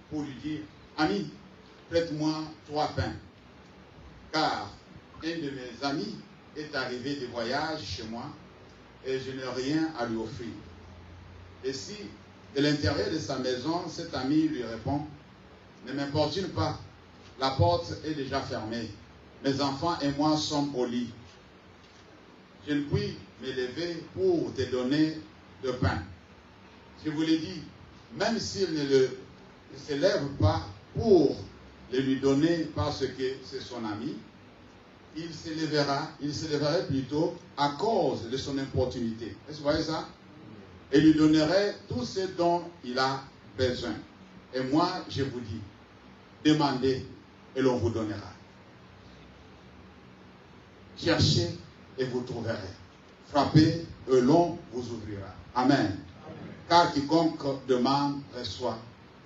pour lui dire, ami, prête-moi 3 pains, car un de mes amis est arrivé de voyage chez moi et je n'ai rien à lui offrir. Et si de l'intérieur de sa maison, cet ami lui répond, ne m'importune pas, la porte est déjà fermée, mes enfants et moi sommes au lit. Je ne puis me lever pour te donner de pain. Je vous l'ai dit, même s'il ne se lève pas pour le lui donner parce que c'est son ami, il se lèverait plutôt à cause de son importunité. Est-ce que vous voyez ça? Et lui donnerait tout ce dont il a besoin. Et moi, je vous dis, demandez et l'on vous donnera. Cherchez et vous trouverez. Frappez et l'on vous ouvrira. Amen. Amen. Car quiconque demande reçoit.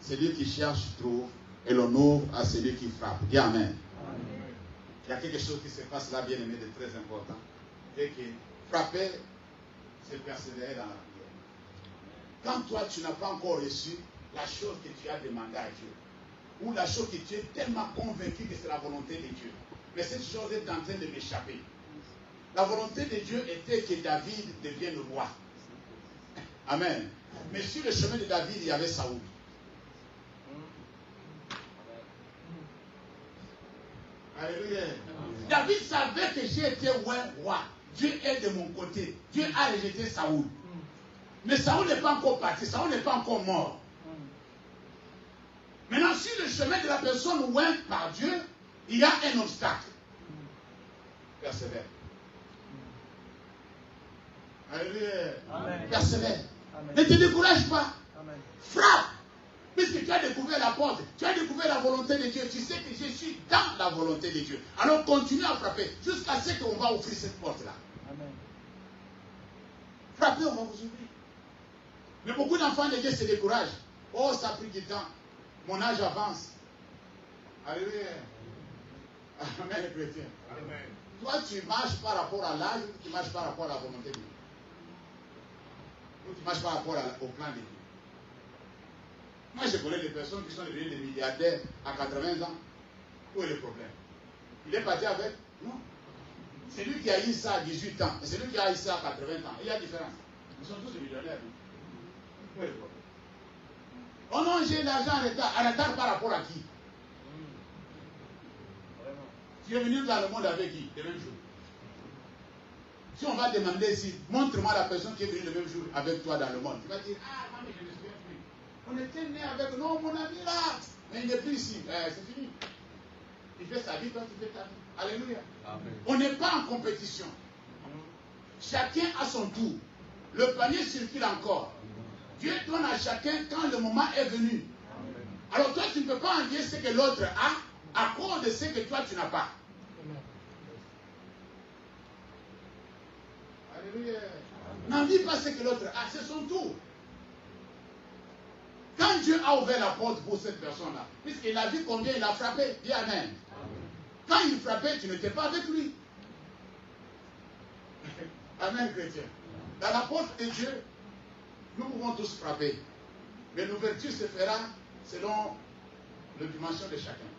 Celui qui cherche trouve et l'on ouvre à celui qui frappe. Dis Amen. Amen. Il y a quelque chose qui se passe là, bien aimé, de très important. C'est que frapper, c'est persévérer dans la prière. Quand toi, tu n'as pas encore reçu la chose que tu as demandé à Dieu, ou la chose que tu es tellement convaincu que c'est la volonté de Dieu, mais cette chose est en train de m'échapper. La volonté de Dieu était que David devienne roi. Amen. Mais sur le chemin de David, il y avait Saoul. Alléluia. David savait que j'ai été roi. Dieu est de mon côté. Dieu a rejeté Saoul. Mais Saoul n'est pas encore parti. Saoul n'est pas encore mort. Maintenant, sur le chemin de la personne ointe par Dieu, il y a un obstacle. Persévère. Alléluia. Persévère. Amen. Ne te décourage pas. Amen. Frappe. Puisque tu as découvert la porte, tu as découvert la volonté de Dieu, tu sais que je suis dans la volonté de Dieu. Alors continue à frapper jusqu'à ce qu'on va ouvrir cette porte-là. Amen. Frappez, on va vous ouvrir. Mais beaucoup d'enfants de Dieu se découragent. Oh, ça a pris du temps. Mon âge avance. Alléluia. Amen, chrétien. Amen. Toi, tu marches par rapport à l'âge ou tu marches par rapport à la volonté de Dieu? Ou tu marches par rapport au plan de Dieu? Moi, je connais des personnes qui sont devenues des milliardaires à 80 ans. Où est le problème? Il est parti avec? Non. C'est lui qui a eu ça à 18 ans. Et c'est lui qui a eu ça à 80 ans. Il y a différence. Ils sont tous des millionnaires. Où est le problème? Oh non, j'ai l'argent en retard. En retard par rapport à qui? Tu es venu dans le monde avec qui? Le même jour. Si on va demander ici, montre-moi la personne qui est venue le même jour avec toi dans le monde. Tu vas dire, ah, non, mais je ne me souviens plus. On était né avec, non, mon ami là. Mais il n'est plus ici. C'est fini. Il fait sa vie, toi tu fais ta vie. Alléluia. Amen. On n'est pas en compétition. Chacun a son tour. Le panier circule encore. Dieu donne à chacun quand le moment est venu. Amen. Alors toi, tu ne peux pas envier ce que l'autre a à cause de ce que toi, tu n'as pas. Alléluia. N'envie pas ce que l'autre a, c'est son tour. Quand Dieu a ouvert la porte pour cette personne-là, puisqu'il a vu combien il a frappé, dis Amen. Amen. Quand il frappait, tu n'étais pas avec lui. Amen, chrétien. Dans la porte de Dieu, nous pouvons tous frapper. Mais l'ouverture se fera selon la dimension de chacun.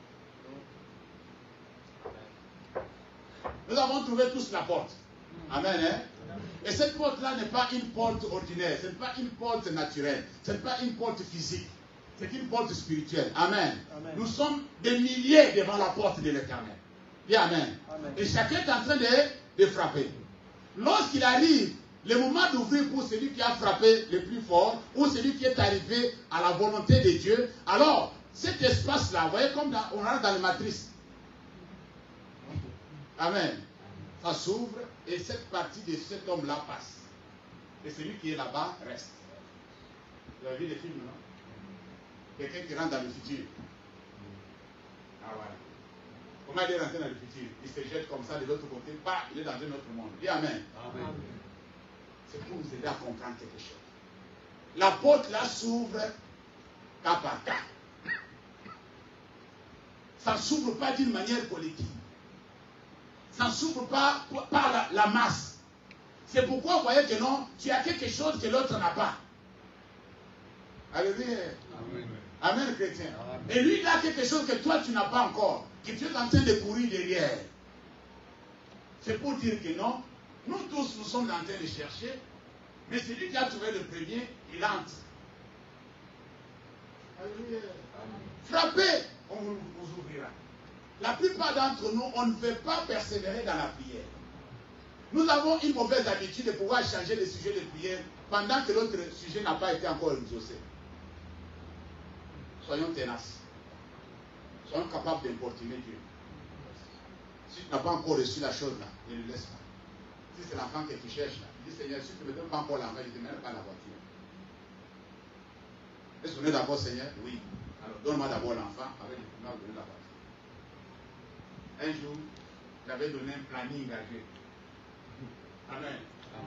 Nous avons trouvé tous la porte. Amen. Hein? Et cette porte-là n'est pas une porte ordinaire, ce n'est pas une porte naturelle, ce n'est pas une porte physique, c'est une porte spirituelle. Amen. Amen. Nous sommes des milliers devant la porte de l'Éternel. Dis Amen. Amen. Et chacun est en train de frapper. Lorsqu'il arrive, le moment d'ouvrir pour celui qui a frappé le plus fort, ou celui qui est arrivé à la volonté de Dieu, alors cet espace-là, vous voyez comme on rentre dans les matrices. Amen. Ça s'ouvre et cette partie de cet homme-là passe. Et celui qui est là-bas reste. Vous avez vu les films, non? Quelqu'un qui rentre dans le futur. Ah voilà. Comment il est rentré dans le futur? Il se jette comme ça de l'autre côté, bah, il est dans un autre monde. Dis Amen. Amen. C'est pour vous aider à comprendre quelque chose. La porte là s'ouvre cas par cas. Ça ne s'ouvre pas d'une manière collective. Ça ne s'ouvre pas par la masse. C'est pourquoi vous voyez que non, tu as quelque chose que l'autre n'a pas. Alléluia. Amen. Amen, chrétien. Amen. Et lui, il a quelque chose que toi, tu n'as pas encore, que tu es en train de courir derrière. C'est pour dire que non, nous tous, nous sommes en train de chercher, mais celui qui a trouvé le premier, il entre. Alléluia. Frappez, on vous ouvrira. La plupart d'entre nous, on ne veut pas persévérer dans la prière. Nous avons une mauvaise habitude de pouvoir changer le sujet de prière pendant que l'autre sujet n'a pas été encore exaucé. Soyons tenaces. Soyons capables d'importuner Dieu. Si tu n'as pas encore reçu la chose là, ne le laisse pas. Si c'est l'enfant que tu cherches là, dis Seigneur, si tu ne me donnes pas encore l'enfant, je ne te mets pas la voiture. Est-ce que vous êtes d'accord, Seigneur? Oui. Alors donne-moi d'abord l'enfant, avec le final donner la voiture. Un jour, j'avais donné un planning à Dieu. Amen.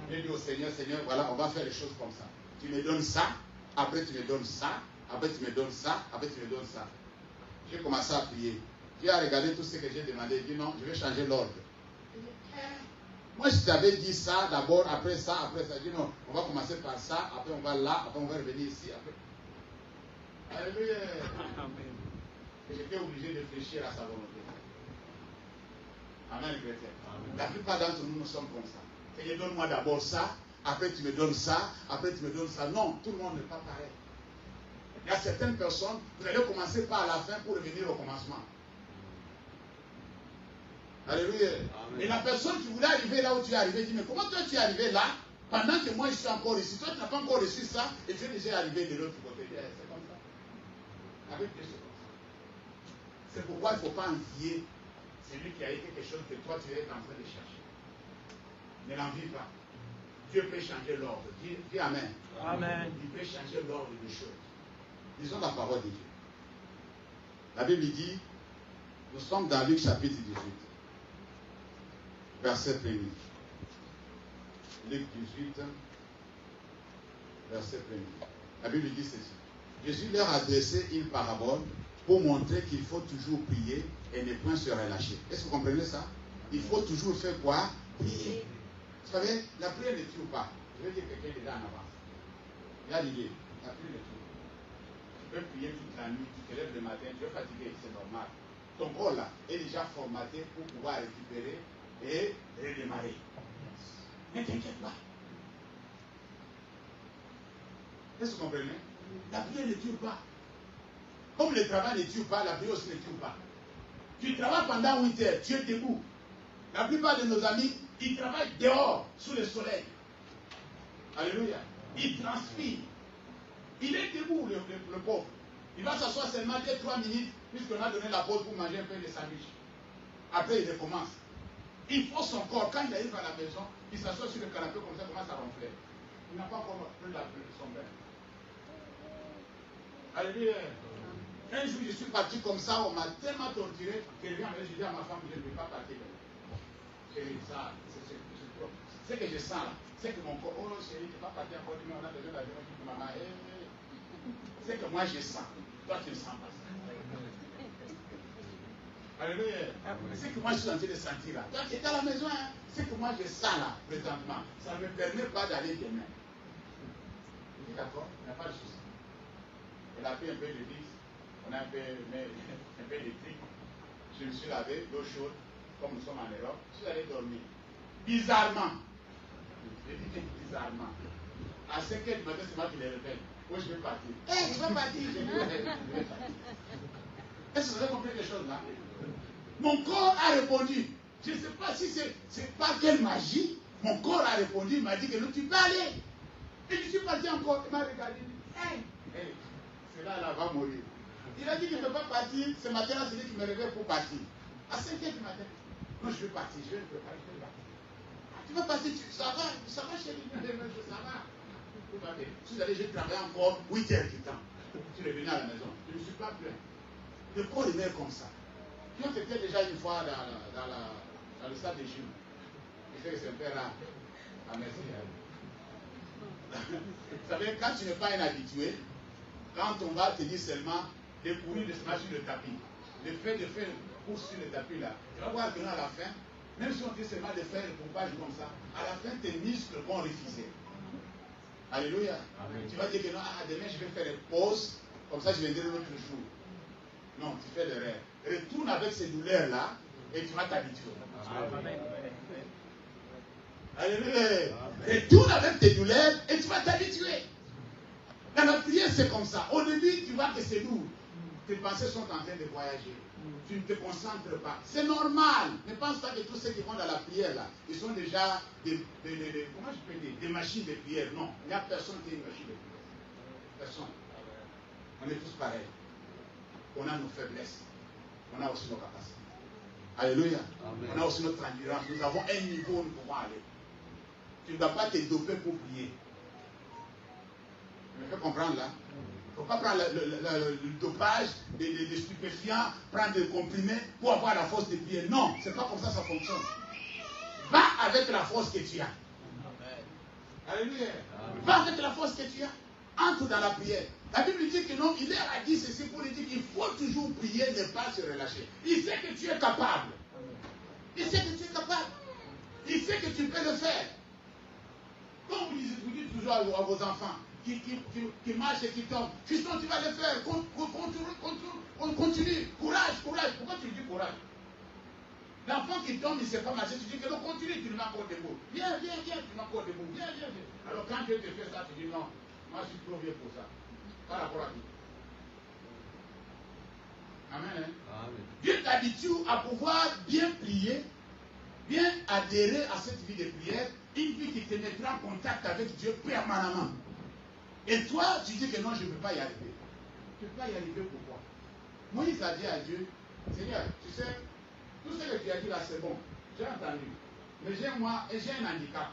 J'ai dit au Seigneur, Seigneur, voilà, on va faire les choses comme ça. Tu me donnes ça, après tu me donnes ça, après tu me donnes ça, après tu me donnes ça. J'ai commencé à prier. Dieu a regardé tout ce que j'ai demandé. Il dit non, je vais changer l'ordre. Moi, je t'avais dit ça d'abord, après ça, après ça. Je dis non, on va commencer par ça, après on va là, après on va revenir ici. Après. Alléluia. Et j'étais obligé de réfléchir à sa volonté. Amen, chrétien. La plupart d'entre nous, nous sommes comme ça. Seigneur, donne-moi d'abord ça, après tu me donnes ça, après tu me donnes ça. Non, tout le monde n'est pas pareil. Il y a certaines personnes, vous allez commencer par la fin pour revenir au commencement. Alléluia. Amen. Et la personne qui voulait arriver là où tu es arrivé dit, mais comment toi tu es arrivé là, pendant que moi je suis encore ici, toi tu n'as pas encore reçu ça, et tu es déjà arrivé de l'autre côté. C'est comme ça. Avec Dieu, c'est comme ça. C'est pourquoi il ne faut pas envier celui qui a eu quelque chose que toi tu es en train de chercher. Ne l'envie pas. Dieu peut changer l'ordre. Dis Amen. Amen. Il peut changer l'ordre des choses. Disons la parole de Dieu. La Bible dit, nous sommes dans Luc chapitre 18, verset 1er. Luc 18, verset 1er. La Bible dit ceci. Jésus leur a adressé une parabole pour montrer qu'il faut toujours prier et ne point se relâcher. Est-ce que vous comprenez ça? Il faut toujours faire quoi? Prier. Vous savez, la prière ne tue pas. Je veux dire que quelqu'un est déjà en avance. Il y a l'idée. La prière ne tue pas. Tu peux prier toute la nuit, tu te lèves le matin, tu es fatigué, c'est normal. Ton corps là est déjà formaté pour pouvoir récupérer et redémarrer. Ne t'inquiète pas. Est-ce que vous comprenez? La prière ne tue pas. Comme le travail ne tue pas, la prière aussi ne tue pas. Tu travailles pendant 8 heures, tu es debout. La plupart de nos amis, ils travaillent dehors, sous le soleil. Alléluia. Ils transpirent. Il est debout, le pauvre. Il va s'asseoir seulement 2-3 minutes, puisqu'on a donné la pause pour manger un peu de sandwich. Après, il recommence. Il faut son corps. Quand il arrive à la maison, il s'assoit sur le canapé comme ça, commence à ronfler. Il n'a pas encore pris son bain. Alléluia. Un jour, je suis parti comme ça, on m'a tellement torturé que je dis à ma femme que je ne peux pas partir. Chérie, ça, c'est que je sens là. C'est que mon corps, oh chérie, tu ne peux pas partir encore, on a besoin d'aller avec maman. C'est que moi je sens. Toi, tu ne sens pas ça. Alléluia. C'est que moi je suis en train de sentir là. Toi, tu es à la maison, hein. C'est que moi je sens là, présentement. Ça ne me permet pas d'aller demain. Je dis d'accord, il n'y a pas de souci. Elle a fait un peu de vis. On a un peu d'électrique. Je me suis lavé, l'eau chaude, comme nous sommes en Europe. Je suis allé dormir. Bizarrement. Je dis bizarrement. À 5 h du matin, c'est moi qui les réveille. Où je vais partir. Je vais partir. Je vais partir. Est-ce que vous avez compris quelque chose là? Mon corps a répondu. Je ne sais pas si c'est pas quelle magie. Mon corps a répondu. Il m'a dit que non, tu peux aller. Et je suis parti encore. Il m'a regardé. Celle-là va mourir. Il a dit qu'il ne peut pas partir. Ce matin-là, c'est lui qui me réveille pour partir. À 5 h du matin. Non, je vais partir. Je vais me préparer. Je vais partir. Tu vas passer, ça va chérie, ça va. Si vous allez, j'ai travaillé encore 8 heures du temps. Je suis revenu à la maison. Je ne suis pas plein. Le corps est comme ça. Qui ont été déjà une fois dans le stade de Jules. Je sais que c'est un peu rare. Ah, merci. Vous savez, quand tu n'es pas un habitué, quand on va te dire seulement de courir, de se mettre sur le tapis, le fait de faire une course sur le tapis là, tu vas voir que à la fin, même si on dit seulement de faire le pompage comme ça, à la fin tes muscles vont refuser. Alléluia. Amen. Tu vas dire que non, demain je vais faire une pause, comme ça je viendrai l'autre jour. Non, tu fais l'erreur. Retourne avec ces douleurs là et tu vas t'habituer. Alléluia. Retourne avec tes douleurs et tu vas t'habituer. Dans la prière, c'est comme ça. Au début, tu vois que c'est lourd. Tes pensées sont en train de voyager. Tu ne te concentres pas. C'est normal. Ne pense pas que tous ceux qui vont dans la prière, là, ils sont déjà comment je peux dire, des machines de prière. Non, il n'y a personne qui est une machine de prière. Personne. On est tous pareils. On a nos faiblesses. On a aussi nos capacités. Alléluia. Amen. On a aussi notre endurance. Nous avons un niveau où nous pouvons aller. Tu ne dois pas te doper pour prier. Tu me fais comprendre là? Il ne faut pas prendre le dopage, des stupéfiants, prendre des comprimés pour avoir la force de prier. Non, ce n'est pas comme ça fonctionne. Va avec la force que tu as. Alléluia. Va avec la force que tu as. Entre dans la prière. La Bible dit que non, il leur a dit ceci pour lui dire qu'il faut toujours prier, ne pas se relâcher. Il sait que tu es capable. Il sait que tu es capable. Il sait que tu peux le faire. Comme vous dites toujours à vos enfants qui marchent et qui tombent, fiston, tu vas le faire. Continue. Courage. Pourquoi tu dis courage? L'enfant qui tombe, il ne sait pas marcher, tu dis que non, continue, tu le mets encore debout. Viens, tu le mets encore debout. Viens. Alors quand Dieu te fait ça, tu dis non, moi je suis trop vieux pour ça. Par rapport à Dieu. Amen. Amen. Dieu t'habitue à pouvoir bien prier, bien adhérer à cette vie de prière, une vie qui te mettra en contact avec Dieu permanemment. Et toi, tu dis que non, je ne peux pas y arriver. Tu ne peux pas y arriver pourquoi? Moïse a dit à Dieu, Seigneur, tu sais, tout ce que tu as dit là, c'est bon. J'ai entendu. Mais j'ai un handicap.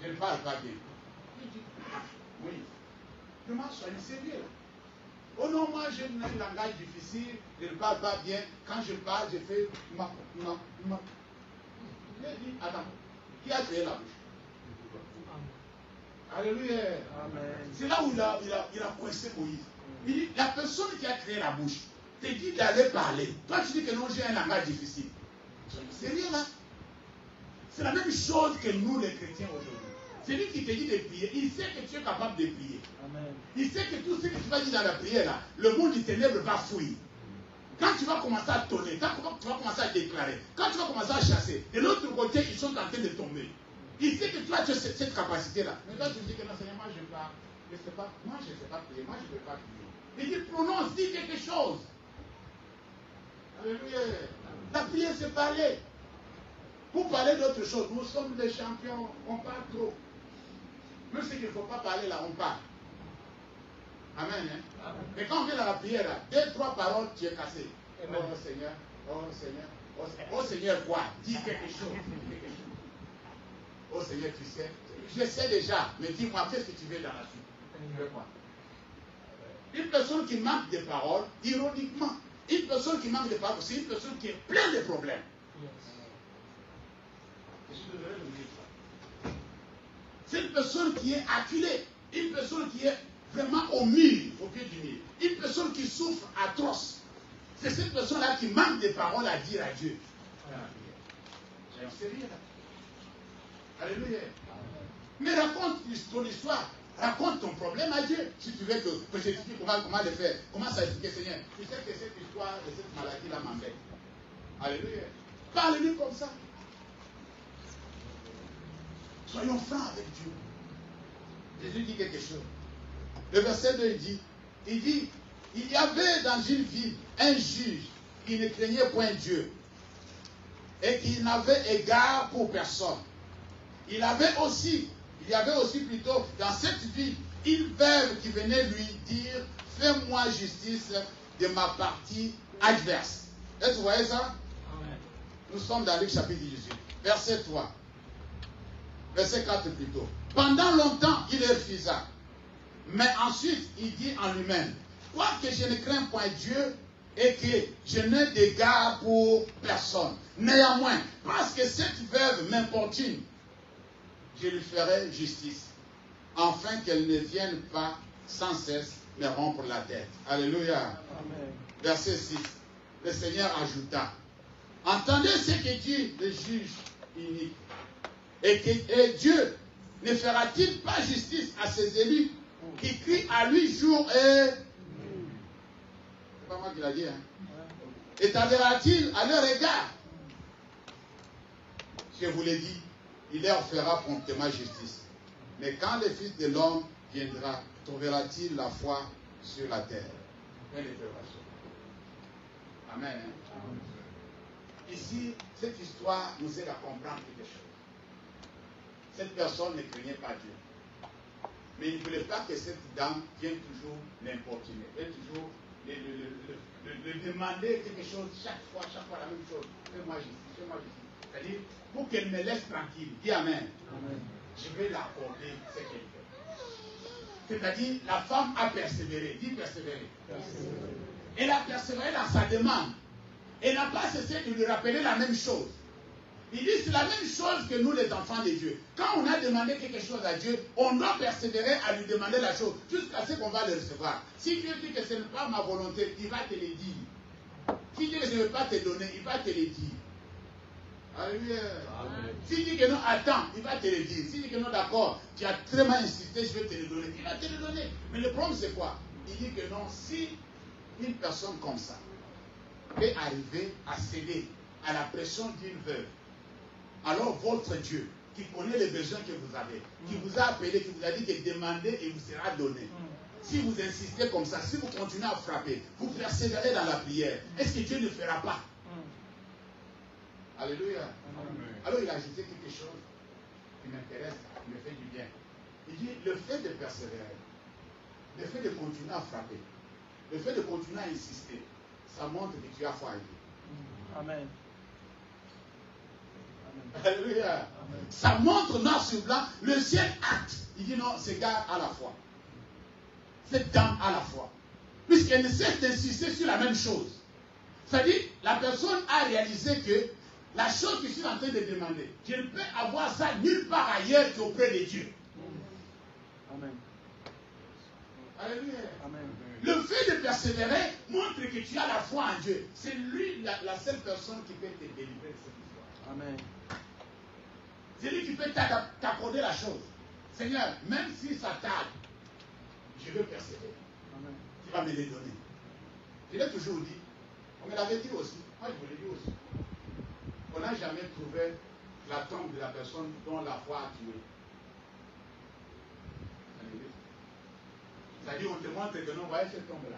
Je ne parle pas bien. Il dit, Moïse, comment soyez sérieux? Oh non, moi j'ai un langage difficile, je ne parle pas bien. Quand je parle, je fais ma. Il a dit, attends, qui a créé la bouche? Alléluia. C'est là où il a coincé Moïse. Il dit, la personne qui a créé la bouche te dit d'aller parler. Toi tu dis que non, j'ai un langage difficile. C'est sérieux là? C'est la même chose que nous les chrétiens aujourd'hui. C'est lui qui te dit de prier. Il sait que tu es capable de prier. Amen. Il sait que tout ce que tu vas dire dans la prière là, le monde des ténèbres va fuir. Quand tu vas commencer à tonner, quand tu vas commencer à déclarer, quand tu vas commencer à chasser, de l'autre côté, ils sont en train de tomber. Il sait que tu as cette capacité-là. Mais toi, tu dis que non, Seigneur, moi, je ne sais pas. Moi, je ne sais pas prier. Moi, je ne peux pas prier. Il dit, prononce, dis quelque chose. Alléluia. La prière, c'est parler. Pour parler d'autre chose, nous sommes des champions, on parle trop. Même ce qu'il ne faut pas parler là, on parle. Amen. Hein? Amen. Mais quand on vient dans la prière, là, 2-3 paroles, tu es cassé. Amen. Oh Seigneur, oh Seigneur, quoi? Dis quelque chose. Oh Seigneur, tu sais. Je sais déjà, mais dis-moi, qu'est-ce que tu veux dans la suite? Tu veux quoi? Une personne qui manque de paroles, ironiquement, une personne qui manque de paroles, c'est une personne qui est pleine de problèmes. Je suis désolé de vous dire ça. C'est une personne qui est acculée, une personne qui est vraiment au pied du mur, une personne qui souffre atroce. C'est cette personne-là qui manque de paroles à dire à Dieu. J'ai un sérieux là. Alléluia. Mais raconte ton histoire, raconte ton problème à Dieu. Si tu veux que je t'explique comment le faire, comment ça expliquer, Seigneur. Tu sais que cette histoire de cette maladie-là m'embête. Alléluia. Parle-lui comme ça. Soyons francs avec Dieu. Jésus dit quelque chose. Le verset 2, il dit, il y avait dans une ville un juge qui ne craignait point Dieu et qui n'avait égard pour personne. Il y avait aussi plutôt dans cette ville une veuve qui venait lui dire, fais-moi justice de ma partie adverse. Est-ce que vous voyez ça? Amen. Nous sommes dans Luc chapitre 18, verset 3. Verset 4 plutôt. Pendant longtemps, il refusa. Mais ensuite, il dit en lui-même, quoique je ne crains point Dieu et que je n'ai d'égard pour personne. Néanmoins, parce que cette veuve m'importune, je lui ferai justice. afin qu'elle ne vienne pas sans cesse me rompre la tête. Alléluia. Amen. Verset 6. Le Seigneur ajouta, entendez ce que dit le juge unique. Et Dieu ne fera-t-il pas justice à ses élus qui crient à lui jour et... C'est pas moi qui l'a dit, hein. Établira-t-il à leur égard? Je vous l'ai dit, il leur fera promptement justice. Mais quand le Fils de l'homme viendra, trouvera-t-il la foi sur la terre? Amen. Hein? Ici, cette histoire nous aide à comprendre quelque chose. Cette personne ne craignait pas Dieu. Mais il ne voulait pas que cette dame vienne toujours l'importuner, vienne toujours le demander quelque chose chaque fois la même chose. Fais-moi justice, fais-moi justice. C'est-à-dire, pour qu'elle me laisse tranquille, dis Amen. Amen. Je vais l'accorder ce qu'elle fait. C'est-à-dire, la femme a persévéré. Dis persévérer. Elle a persévéré dans sa demande. Elle n'a pas cessé de lui rappeler la même chose. Il dit, c'est la même chose que nous, les enfants de Dieu. Quand on a demandé quelque chose à Dieu, on doit persévérer à lui demander la chose jusqu'à ce qu'on va le recevoir. Si Dieu dit que ce n'est pas ma volonté, il va te le dire. Si Dieu ne veut pas te donner, il va te le dire. Alléluia. S'il dit que non, attends, il va te le dire. S'il dit que non, d'accord, tu as très mal insisté, je vais te le donner. Il va te le donner. Mais le problème, c'est quoi? Il dit que non, si une personne comme ça peut arriver à céder à la pression d'une veuve, alors votre Dieu, qui connaît les besoins que vous avez, qui vous a appelé, qui vous a dit que demandez et vous sera donné. Si vous insistez comme ça, si vous continuez à frapper, vous persévérez dans la prière, est-ce que Dieu ne fera pas? Alléluia. Alors il a ajouté quelque chose qui m'intéresse, qui me fait du bien. Il dit, le fait de persévérer, le fait de continuer à frapper, le fait de continuer à insister, ça montre que tu as foi en Dieu. Amen. Alléluia. Amen. Ça montre noir sur blanc, le ciel acte. Il dit non, ce gars a la foi. Cette dame a la foi. Puisqu'elle ne cesse d'insister sur la même chose. C'est-à-dire, la personne a réalisé que la chose que je suis en train de demander, je ne peux avoir ça nulle part ailleurs qu'auprès de Dieu. Amen. Alléluia. Amen. Le fait de persévérer montre que tu as la foi en Dieu. C'est lui la seule personne qui peut te délivrer de cette histoire. Amen. C'est lui qui peut t'accorder la chose. Seigneur, même si ça tarde, je veux persévérer. Amen. Tu vas me les donner. Je l'ai toujours dit. On me l'avait dit aussi. Moi, je vous l'ai dit aussi. On n'a jamais trouvé la tombe de la personne dont la foi a tué. C'est-à-dire, on te montre que non, voyez cette tombe-là.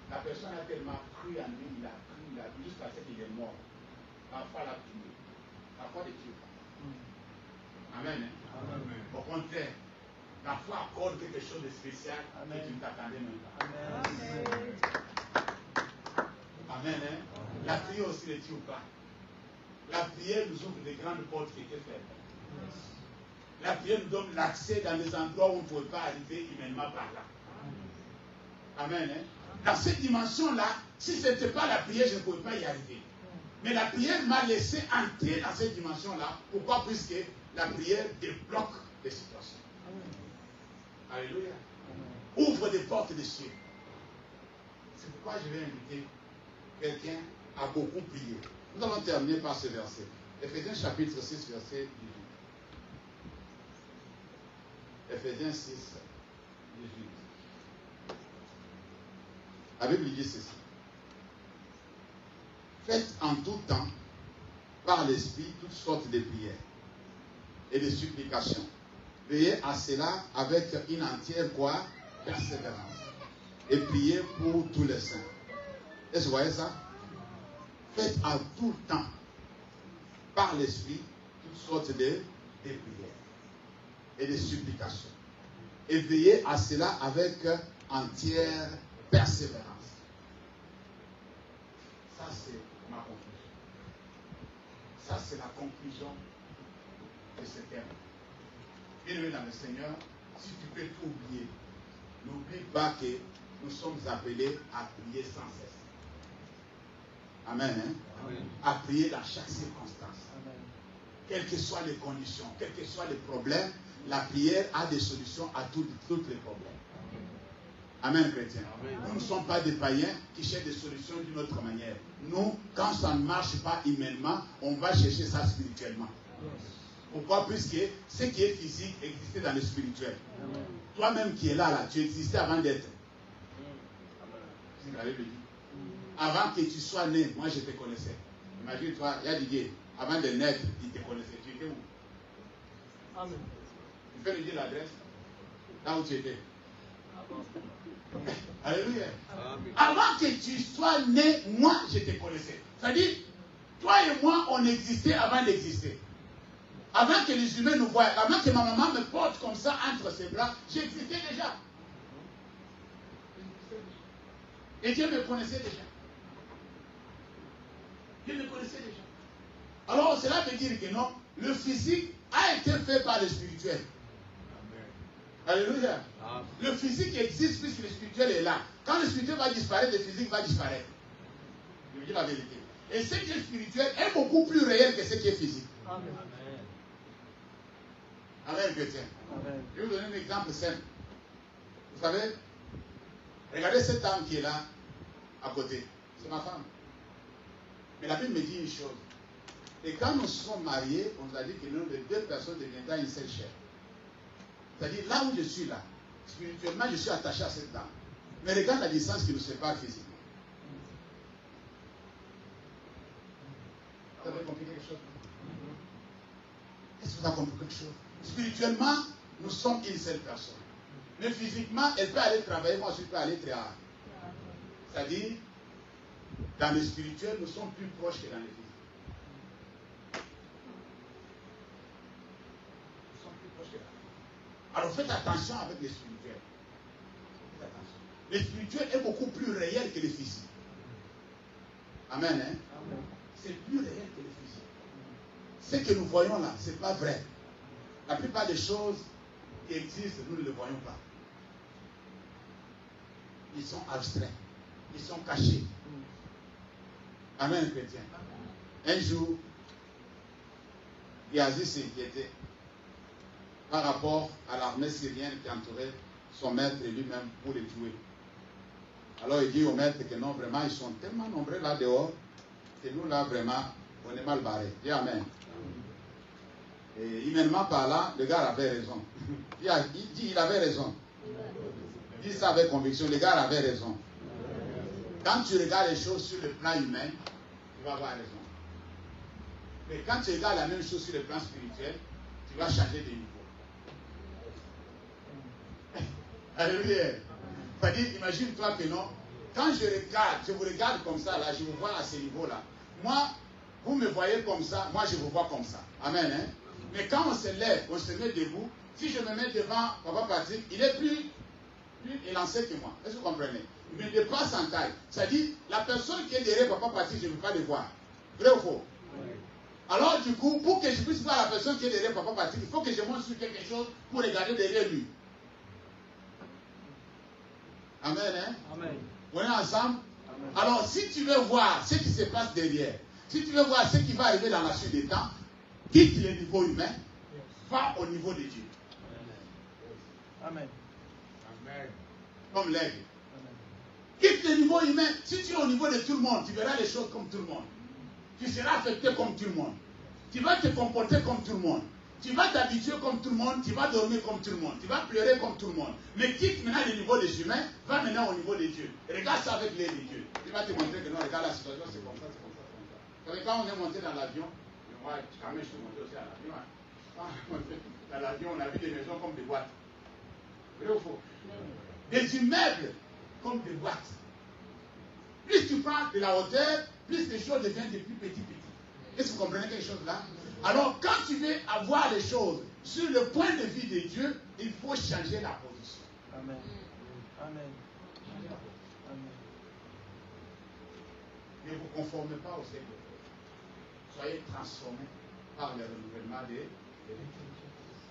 La personne a tellement cru en lui, il a cru, jusqu'à ce qu'il est mort. La foi l'a tué. La foi ne tue pas. Amen. Hein? Amen. Au contraire, la foi accorde quelque chose de spécial que tu ne t'attendais même pas. Amen. Amen. Hein? La prière aussi ne tue pas. La prière nous ouvre des grandes portes qui étaient fermées. La prière nous donne l'accès dans des endroits où on ne pouvait pas arriver humainement par là. Amen. Hein? Dans cette dimension-là, si ce n'était pas la prière, je ne pouvais pas y arriver. Mais la prière m'a laissé entrer dans cette dimension-là. Pourquoi? Puisque la prière débloque des situations. Alléluia. Ouvre des portes des cieux. C'est pourquoi je vais inviter quelqu'un à beaucoup prier. Nous allons terminer par ce verset. Éphésiens chapitre 6, verset 18. Éphésiens 6, 18. La Bible dit ceci. Faites en tout temps, par l'Esprit, toutes sortes de prières et de supplications. Veillez à cela avec une entière quoi? Persévérance. Et priez pour tous les saints. Est-ce que vous voyez ça? Faites en tout temps, par l'Esprit, toutes sortes de prières et de supplications. Et veillez à cela avec entière persévérance. Ça, c'est ma conclusion. Ça, c'est la conclusion de ce terme. Bien-aimé dans le Seigneur, si tu peux tout oublier, n'oublie pas que nous sommes appelés à prier sans cesse. Amen. Hein? Amen. À prier dans chaque circonstance. Amen. quelles que soient les conditions, quels que soient les problèmes, la prière a des solutions à tous les problèmes. Amen, chrétien. Nous ne sommes pas des païens qui cherchent des solutions d'une autre manière. Nous, quand ça ne marche pas humainement, on va chercher ça spirituellement. Pourquoi? Puisque ce qui est physique existait dans le spirituel. Toi-même qui es là, tu existais avant d'être. C'est ce que la Bible dit. Avant que tu sois né, moi je te connaissais. Imagine-toi, il y a Didier, avant de naître, il te connaissait. Tu étais où? Amen. Tu peux lui dire l'adresse? Là où tu étais. Alléluia. Amen. Avant que tu sois né, moi je te connaissais. C'est-à-dire, toi et moi, on existait avant d'exister. Avant que les humains nous voient, avant que ma maman me porte comme ça entre ses bras, j'existais déjà. Et Dieu me connaissait déjà. Dieu me connaissait déjà. Alors cela veut dire que non, le physique a été fait par le spirituel. Alléluia. Amen. Le physique existe puisque le spirituel est là. Quand le spirituel va disparaître, le physique va disparaître. Je vous dis la vérité. Et ce qui est spirituel est beaucoup plus réel que ce qui est physique. Amen. Amen, chrétien. Amen. Je vais vous donner un exemple simple. Vous savez, regardez cette dame qui est là, à côté. C'est ma femme. Mais la Bible me dit une chose. Et quand nous sommes mariés, on nous a dit que nous, les deux personnes deviendront une seule chair. C'est-à-dire, là où je suis là, spirituellement, je suis attaché à cette dame. Mais regarde la distance qui nous sépare physiquement. Vous avez compris quelque chose? Est-ce que vous avez compris quelque chose? Spirituellement, nous sommes une seule personne. Mais physiquement, elle peut aller travailler, moi je peux aller travailler. C'est-à-dire, dans le spirituel, nous sommes plus proches que dans le physique. Nous sommes plus proches que dans le physique. Alors faites attention avec le spirituel. Faites attention. Le spirituel est beaucoup plus réel que le physique. Amen, hein? Amen. C'est plus réel que le physique. Ce que nous voyons là, ce n'est pas vrai. La plupart des choses qui existent, nous ne les voyons pas. Ils sont abstraits. Ils sont cachés. Amen, chrétien. Un jour, Géasi s'inquiétait par rapport à l'armée syrienne qui entourait son maître et lui-même pour les tuer. Alors il dit au maître que non, vraiment, ils sont tellement nombreux là dehors que nous, là, vraiment, on est mal barrés. Dis Amen. Et humainement parlant, le gars avait raison. Il dit il avait raison. Il dit ça avec conviction, le gars avait raison. Quand tu regardes les choses sur le plan humain, tu vas avoir raison. Mais quand tu regardes la même chose sur le plan spirituel, tu vas changer de niveau. Alléluia. C'est-à-dire, imagine-toi que non, quand je vous regarde comme ça, là, je vous vois à ce niveau-là. Moi, vous me voyez comme ça, moi je vous vois comme ça. Amen, hein? Mais quand on se lève, on se met debout, si je me mets devant Papa Patrick, il est plus élancé que moi. Est-ce que vous comprenez? Il me dépasse en taille. C'est-à-dire, la personne qui est derrière Papa Patrick, je ne veux pas le voir. Vrai ou faux? Oui. Alors du coup, pour que je puisse voir la personne qui est derrière Papa Patrick, il faut que je monte sur quelque chose pour regarder derrière lui. Amen, hein? Amen. On est ensemble? Amen. Alors, si tu veux voir ce qui se passe derrière, si tu veux voir ce qui va arriver dans la suite des temps, quitte le niveau humain, va au niveau de Dieu. Amen. Amen. Comme l'aigle. Quitte le niveau humain. Si tu es au niveau de tout le monde, tu verras les choses comme tout le monde. Tu seras affecté comme tout le monde. Tu vas te comporter comme tout le monde. Tu vas t'habituer comme tout le monde. Tu vas dormir comme tout le monde. Tu vas pleurer comme tout le monde. Mais quitte maintenant le niveau des humains, va maintenant au niveau de Dieu. Regarde ça avec l'œil de Dieu. Il va te montrer que non, regarde la situation, c'est comme ça, c'est comme ça, c'est comme ça. Vous savez, quand on est monté dans l'avion, moi, quand même, je suis monté aussi à l'avion. Dans l'avion, on a vu des maisons comme des boîtes. Vrai ou faux? Des immeubles comme des boîtes. Plus tu prends de la hauteur, plus les choses deviennent de plus petits. Est-ce que vous comprenez quelque chose là? Alors, quand tu veux avoir les choses sur le point de vue de Dieu, il faut changer la position. Amen. Amen. Amen. Ne vous conformez pas au siècle. Soyez transformés par le renouvellement des l'intelligence.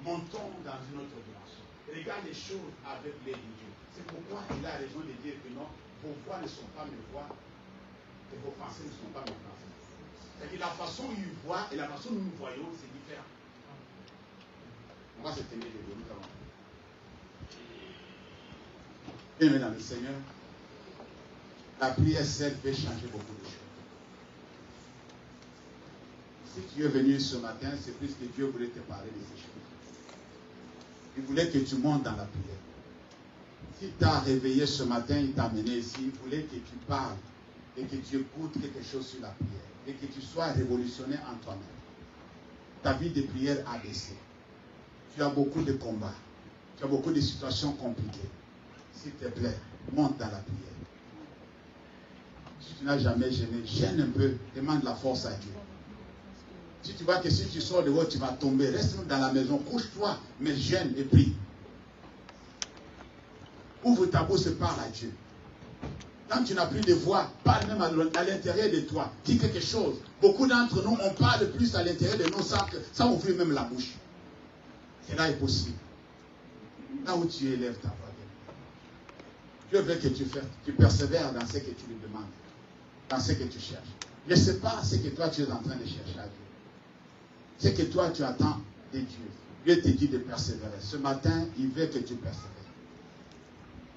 Montons dans une autre dimension. Regarde les choses avec l'œil de Dieu. C'est pourquoi il a raison de dire que non, vos voix ne sont pas mes voix et vos pensées ne sont pas mes pensées. C'est-à-dire la façon où il voit et la façon où nous voyons, c'est différent. On va se tenir debout, nous allons. Bien, dans le Seigneur, la prière seule peut changer beaucoup de choses. Si tu es venu ce matin, c'est plus que Dieu voulait te parler de ces choses. Il voulait que tu montes dans la prière. Si tu as réveillé ce matin, il t'a amené ici, il voulait que tu parles et que tu écoutes quelque chose sur la prière et que tu sois révolutionné en toi-même. Ta vie de prière a baissé. Tu as beaucoup de combats. Tu as beaucoup de situations compliquées. S'il te plaît, monte dans la prière. Si tu n'as jamais gêné, gêne un peu, demande la force à Dieu. Si tu vois que si tu sors dehors, tu vas tomber, reste dans la maison, couche-toi, mais gêne et prie. Ouvre ta bouche et parle à Dieu. Quand tu n'as plus de voix, parle même à l'intérieur de toi. Dis quelque chose. Beaucoup d'entre nous, on parle plus à l'intérieur de nous sans ouvrir même la bouche. Cela est possible. Là où tu élèves ta voix. Dieu veut que tu persévères dans ce que tu lui demandes. Dans ce que tu cherches. Ne sais pas ce que toi tu es en train de chercher à Dieu. Ce que toi tu attends de Dieu. Dieu te dit de persévérer. Ce matin, il veut que tu persévères.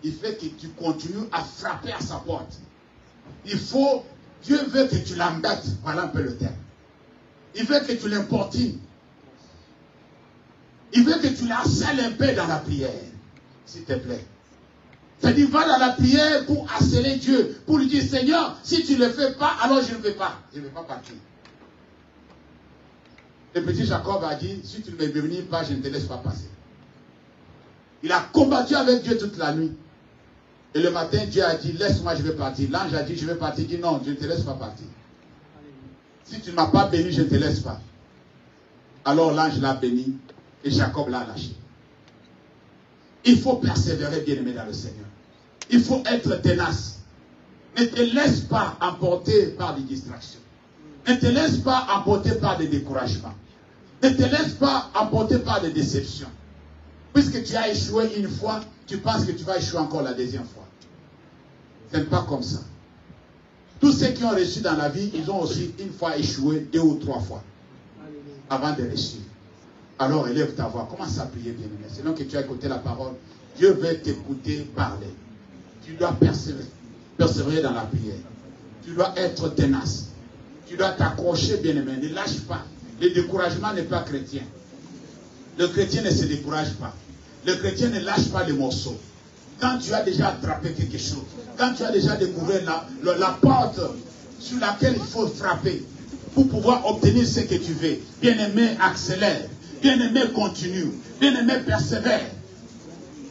Il veut que tu continues à frapper à sa porte. Dieu veut que tu l'embêtes. Voilà un peu le terme. Il veut que tu l'importunes. Il veut que tu l'harcèles un peu dans la prière. S'il te plaît. C'est-à-dire, va dans la prière pour harceler Dieu. Pour lui dire, Seigneur, si tu ne le fais pas, alors je ne vais pas. Je ne vais pas partir. Le petit Jacob a dit, si tu ne me bénis pas, je ne te laisse pas passer. Il a combattu avec Dieu toute la nuit. Et le matin, Dieu a dit, laisse-moi, je vais partir. L'ange a dit, je vais partir. Il dit, non, je ne te laisse pas partir. Si tu ne m'as pas béni, je ne te laisse pas. Alors l'ange l'a béni et Jacob l'a lâché. Il faut persévérer, bien-aimé, dans le Seigneur. Il faut être tenace. Ne te laisse pas emporter par des distractions. Ne te laisse pas emporter par des découragements. Ne te laisse pas emporter par des déceptions. Puisque tu as échoué une fois, tu penses que tu vas échouer encore la deuxième fois. Ce n'est pas comme ça. Tous ceux qui ont reçu dans la vie, ils ont aussi une fois échoué 2 ou 3 fois. Avant de réussir. Alors élève ta voix. Commence à prier, bien-aimé. Sinon que tu as écouté la parole, Dieu veut t'écouter parler. Tu dois persévérer dans la prière. Tu dois être tenace. Tu dois t'accrocher, bien-aimé. Ne lâche pas. Le découragement n'est pas chrétien. Le chrétien ne se décourage pas. Le chrétien ne lâche pas les morceaux. Quand tu as déjà attrapé quelque chose, quand tu as déjà découvert la porte sur laquelle il faut frapper pour pouvoir obtenir ce que tu veux, bien-aimé, accélère. Bien-aimé, continue. Bien-aimé, persévère.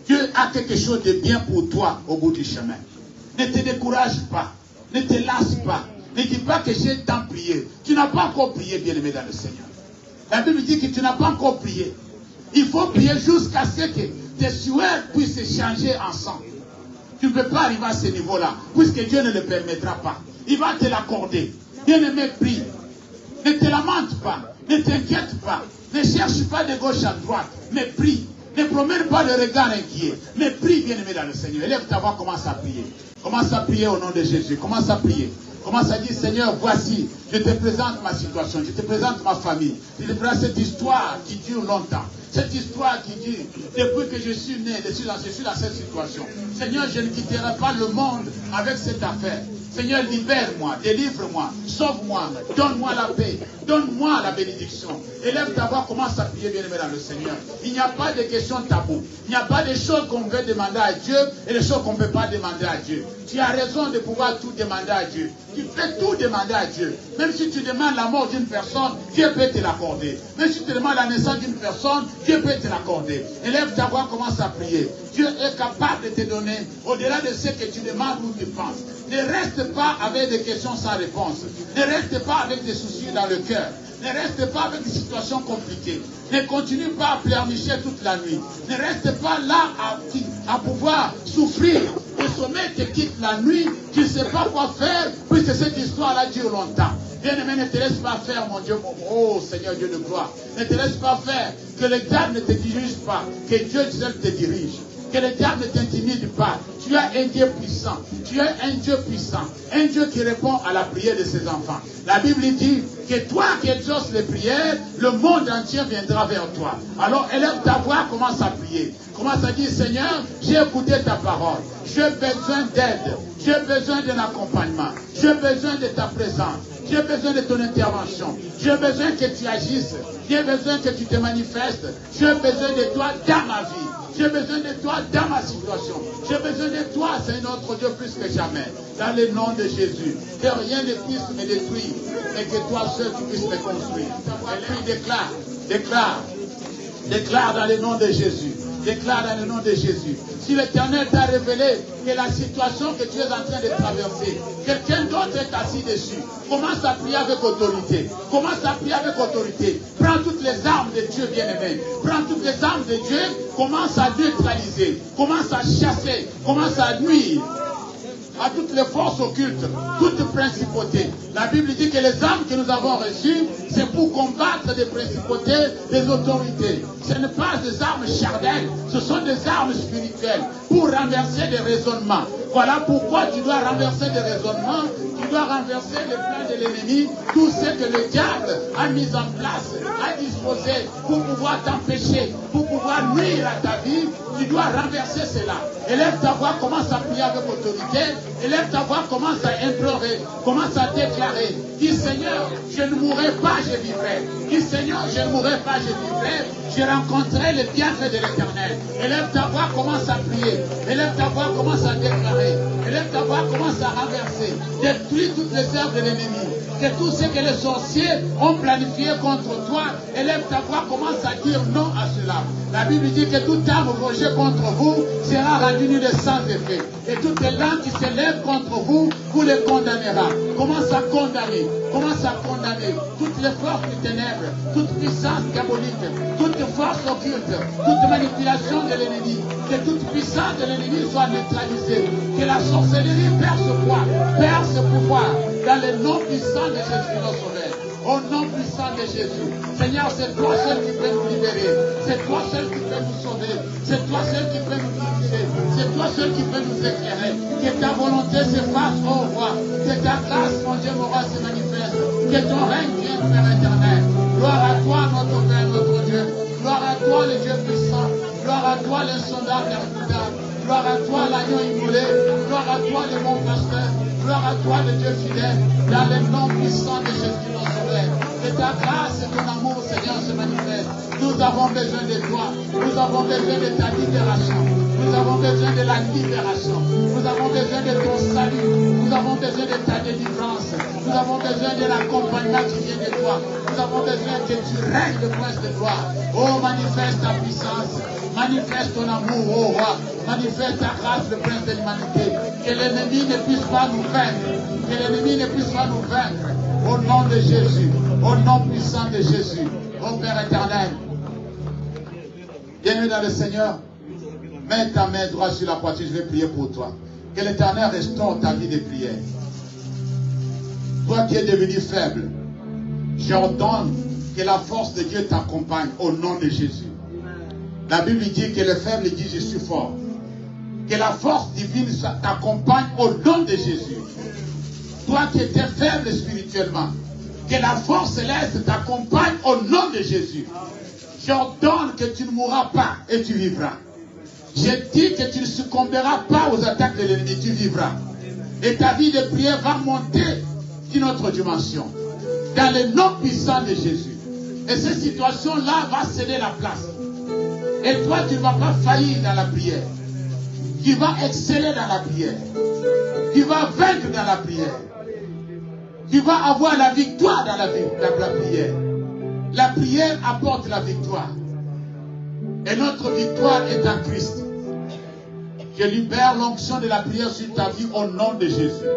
Dieu a quelque chose de bien pour toi au bout du chemin. Ne te décourage pas. Ne te lasse pas. Ne dis pas que j'ai tant prié. Tu n'as pas encore prié, bien-aimé, dans le Seigneur. La Bible dit que tu n'as pas encore prié. Il faut prier jusqu'à ce que tes souhaits puissent changer ensemble. Tu ne peux pas arriver à ce niveau-là, puisque Dieu ne le permettra pas. Il va te l'accorder. Bien-aimé, prie. Ne te lamente pas. Ne t'inquiète pas. Ne cherche pas de gauche à droite. Mais prie. Ne promène pas le regard inquiet. Mais prie, bien-aimé, dans le Seigneur. Élève ta voix, commence à prier. Commence à prier au nom de Jésus. Commence à prier. Commence à dire, Seigneur, voici, je te présente ma situation, je te présente ma famille. Je te présente cette histoire qui dure longtemps. Cette histoire qui dit, depuis que je suis né, je suis dans cette situation. Seigneur, je ne quitterai pas le monde avec cette affaire. Seigneur, libère-moi, délivre-moi, sauve-moi, donne-moi la paix, donne-moi la bénédiction. Élève ta voix, commence à prier, bien-aimé, dans le Seigneur. Il n'y a pas de questions taboues. Il n'y a pas de choses qu'on veut demander à Dieu et de choses qu'on ne peut pas demander à Dieu. Tu as raison de pouvoir tout demander à Dieu. Tu peux tout demander à Dieu. Même si tu demandes la mort d'une personne, Dieu peut te l'accorder. Même si tu demandes la naissance d'une personne, Dieu peut te l'accorder. Élève ta voix, commence à prier. Dieu est capable de te donner au-delà de ce que tu demandes ou tu penses. Ne reste pas avec des questions sans réponse. Ne reste pas avec des soucis dans le cœur. Ne reste pas avec des situations compliquées. Ne continue pas à pleurnicher toute la nuit. Ne reste pas là à pouvoir souffrir. Le sommeil te quitte la nuit. Tu ne sais pas quoi faire puisque cette histoire-là dure longtemps. Bien-aimé, ne te laisse pas faire, mon Dieu, oh Seigneur Dieu de gloire. Ne te laisse pas faire. Que le diable ne te dirige pas. Que Dieu seul te dirige. Que le diable ne t'intimide pas. Tu as un Dieu puissant. Tu es un Dieu puissant. Un Dieu qui répond à la prière de ses enfants. La Bible dit que toi qui exauces les prières, le monde entier viendra vers toi. Alors élève ta voix, commence à prier. Commence à dire, Seigneur, j'ai écouté ta parole. J'ai besoin d'aide. J'ai besoin d'un accompagnement. J'ai besoin de ta présence. J'ai besoin de ton intervention. J'ai besoin que tu agisses. J'ai besoin que tu te manifestes. J'ai besoin de toi dans ma vie. J'ai besoin de toi dans ma situation. J'ai besoin de toi, c'est notre Dieu plus que jamais. Dans le nom de Jésus. Que rien ne puisse me détruire. Mais que toi seul tu puisses me construire. Et lui déclare dans le nom de Jésus. Déclare dans le nom de Jésus. Si l'Éternel t'a révélé que la situation que tu es en train de traverser, quelqu'un d'autre est assis dessus, commence à prier avec autorité. Commence à prier avec autorité. Prends toutes les armes de Dieu, bien-aimé. Prends toutes les armes de Dieu. Commence à neutraliser. Commence à chasser. Commence à nuire à toutes les forces occultes, toutes principautés. La Bible dit que les armes que nous avons reçues, c'est pour combattre des principautés, des autorités. Ce n'est pas des armes charnelles, ce sont des armes spirituelles pour renverser des raisonnements. Voilà pourquoi tu dois renverser des raisonnements, tu dois renverser les plans de l'ennemi, tout ce que le diable a mis en place, a disposé pour pouvoir t'empêcher, pour pouvoir nuire à ta vie. Tu dois renverser cela. Élève ta voix, commence à prier avec autorité. Élève ta voix, commence à implorer, commence à déclarer. Dis Seigneur, je ne mourrai pas, je vivrai. Dis Seigneur, je ne mourrai pas, je vivrai. Je rencontrerai le bienfait de l'Éternel. Élève ta voix, commence à prier. Élève ta voix, commence à déclarer. Élève ta voix, commence à renverser. Détruis toutes les œuvres de l'ennemi. Que tout ce que les sorciers ont planifié contre toi, élève ta voix, commence à dire non à cela. La Bible dit que toute arme forgée contre vous sera rendue nulle sans effet. Et toutes les langues qui s'élèvent contre vous, vous les condamnera. Commence à condamner. Commence à condamner toutes les forces des ténèbres, toute puissance diabolique, toute force occulte, toute manipulation de l'ennemi. Que toute puissance de l'ennemi soit neutralisée. Que la sorcellerie perde ce poids, perd ce pouvoir. Dans le nom puissant de Jésus notre Sauveur. Au nom puissant de Jésus. Seigneur, c'est toi seul qui peux nous libérer. C'est toi seul qui peux nous sauver. C'est toi seul qui peut nous guider. C'est toi seul qui peut nous éclairer. Que ta volonté se fasse, ô roi. Que ta grâce, mon Dieu, mon roi, se manifeste. Que ton règne vienne, Père éternel. Gloire à toi, notre Père, notre Dieu. Gloire à toi, le Dieu puissant. Gloire à toi, l'insondable et redoutable. Gloire à toi, l'agneau immolé. Gloire à toi, le bon pasteur. Gloire à toi, le Dieu fidèle, dans le nom puissant de Jésus notre Sauveur. Que ta grâce et ton amour, Seigneur, se manifestent. Nous avons besoin de toi. Nous avons besoin de ta libération. Nous avons besoin de la libération. Nous avons besoin de ton salut. Nous avons besoin de ta délivrance. Nous avons besoin de l'accompagnement qui vient de toi. Nous avons besoin que tu règnes le prince de gloire. Oh, manifeste ta puissance. Manifeste ton amour, ô roi. Manifeste ta grâce, le prince de l'humanité. Que l'ennemi ne puisse pas nous vaincre. Que l'ennemi ne puisse pas nous vaincre. Au nom de Jésus. Au nom puissant de Jésus. Ô Père éternel. Bienvenue dans le Seigneur. Mets ta main droite sur la poitrine. Je vais prier pour toi. Que l'Éternel restaure ta vie de prière. Toi qui es devenu faible, j'ordonne que la force de Dieu t'accompagne au nom de Jésus. La Bible dit que le faible dit je suis fort. Que la force divine t'accompagne au nom de Jésus. Toi qui étais faible spirituellement, que la force céleste t'accompagne au nom de Jésus. J'ordonne que tu ne mourras pas et tu vivras. Je dis que tu ne succomberas pas aux attaques de l'ennemi, tu vivras. Et ta vie de prière va monter d'une autre dimension. Dans le nom puissant de Jésus. Et cette situation-là va céder la place. Et toi, tu ne vas pas faillir dans la prière. Tu vas exceller dans la prière. Tu vas vaincre dans la prière. Tu vas avoir la victoire dans la prière. La prière apporte la victoire. Et notre victoire est en Christ. Je libère l'onction de la prière sur ta vie au nom de Jésus.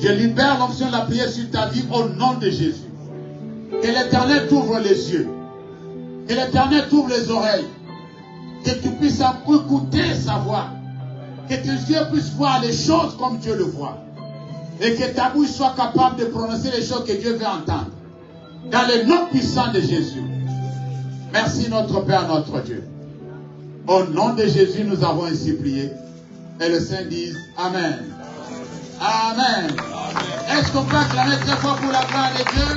Je libère l'onction de la prière sur ta vie au nom de Jésus. Que l'Éternel t'ouvre les yeux. Que l'Éternel t'ouvre les oreilles. Que tu puisses écouter sa voix. Que tes yeux puissent voir les choses comme Dieu le voit. Et que ta bouche soit capable de prononcer les choses que Dieu veut entendre. Dans le nom puissant de Jésus. Merci notre Père, notre Dieu. Au nom de Jésus, nous avons ainsi prié. Et le Saint dise Amen. Amen. Est-ce qu'on peut acclamer très fort pour la gloire de Dieu?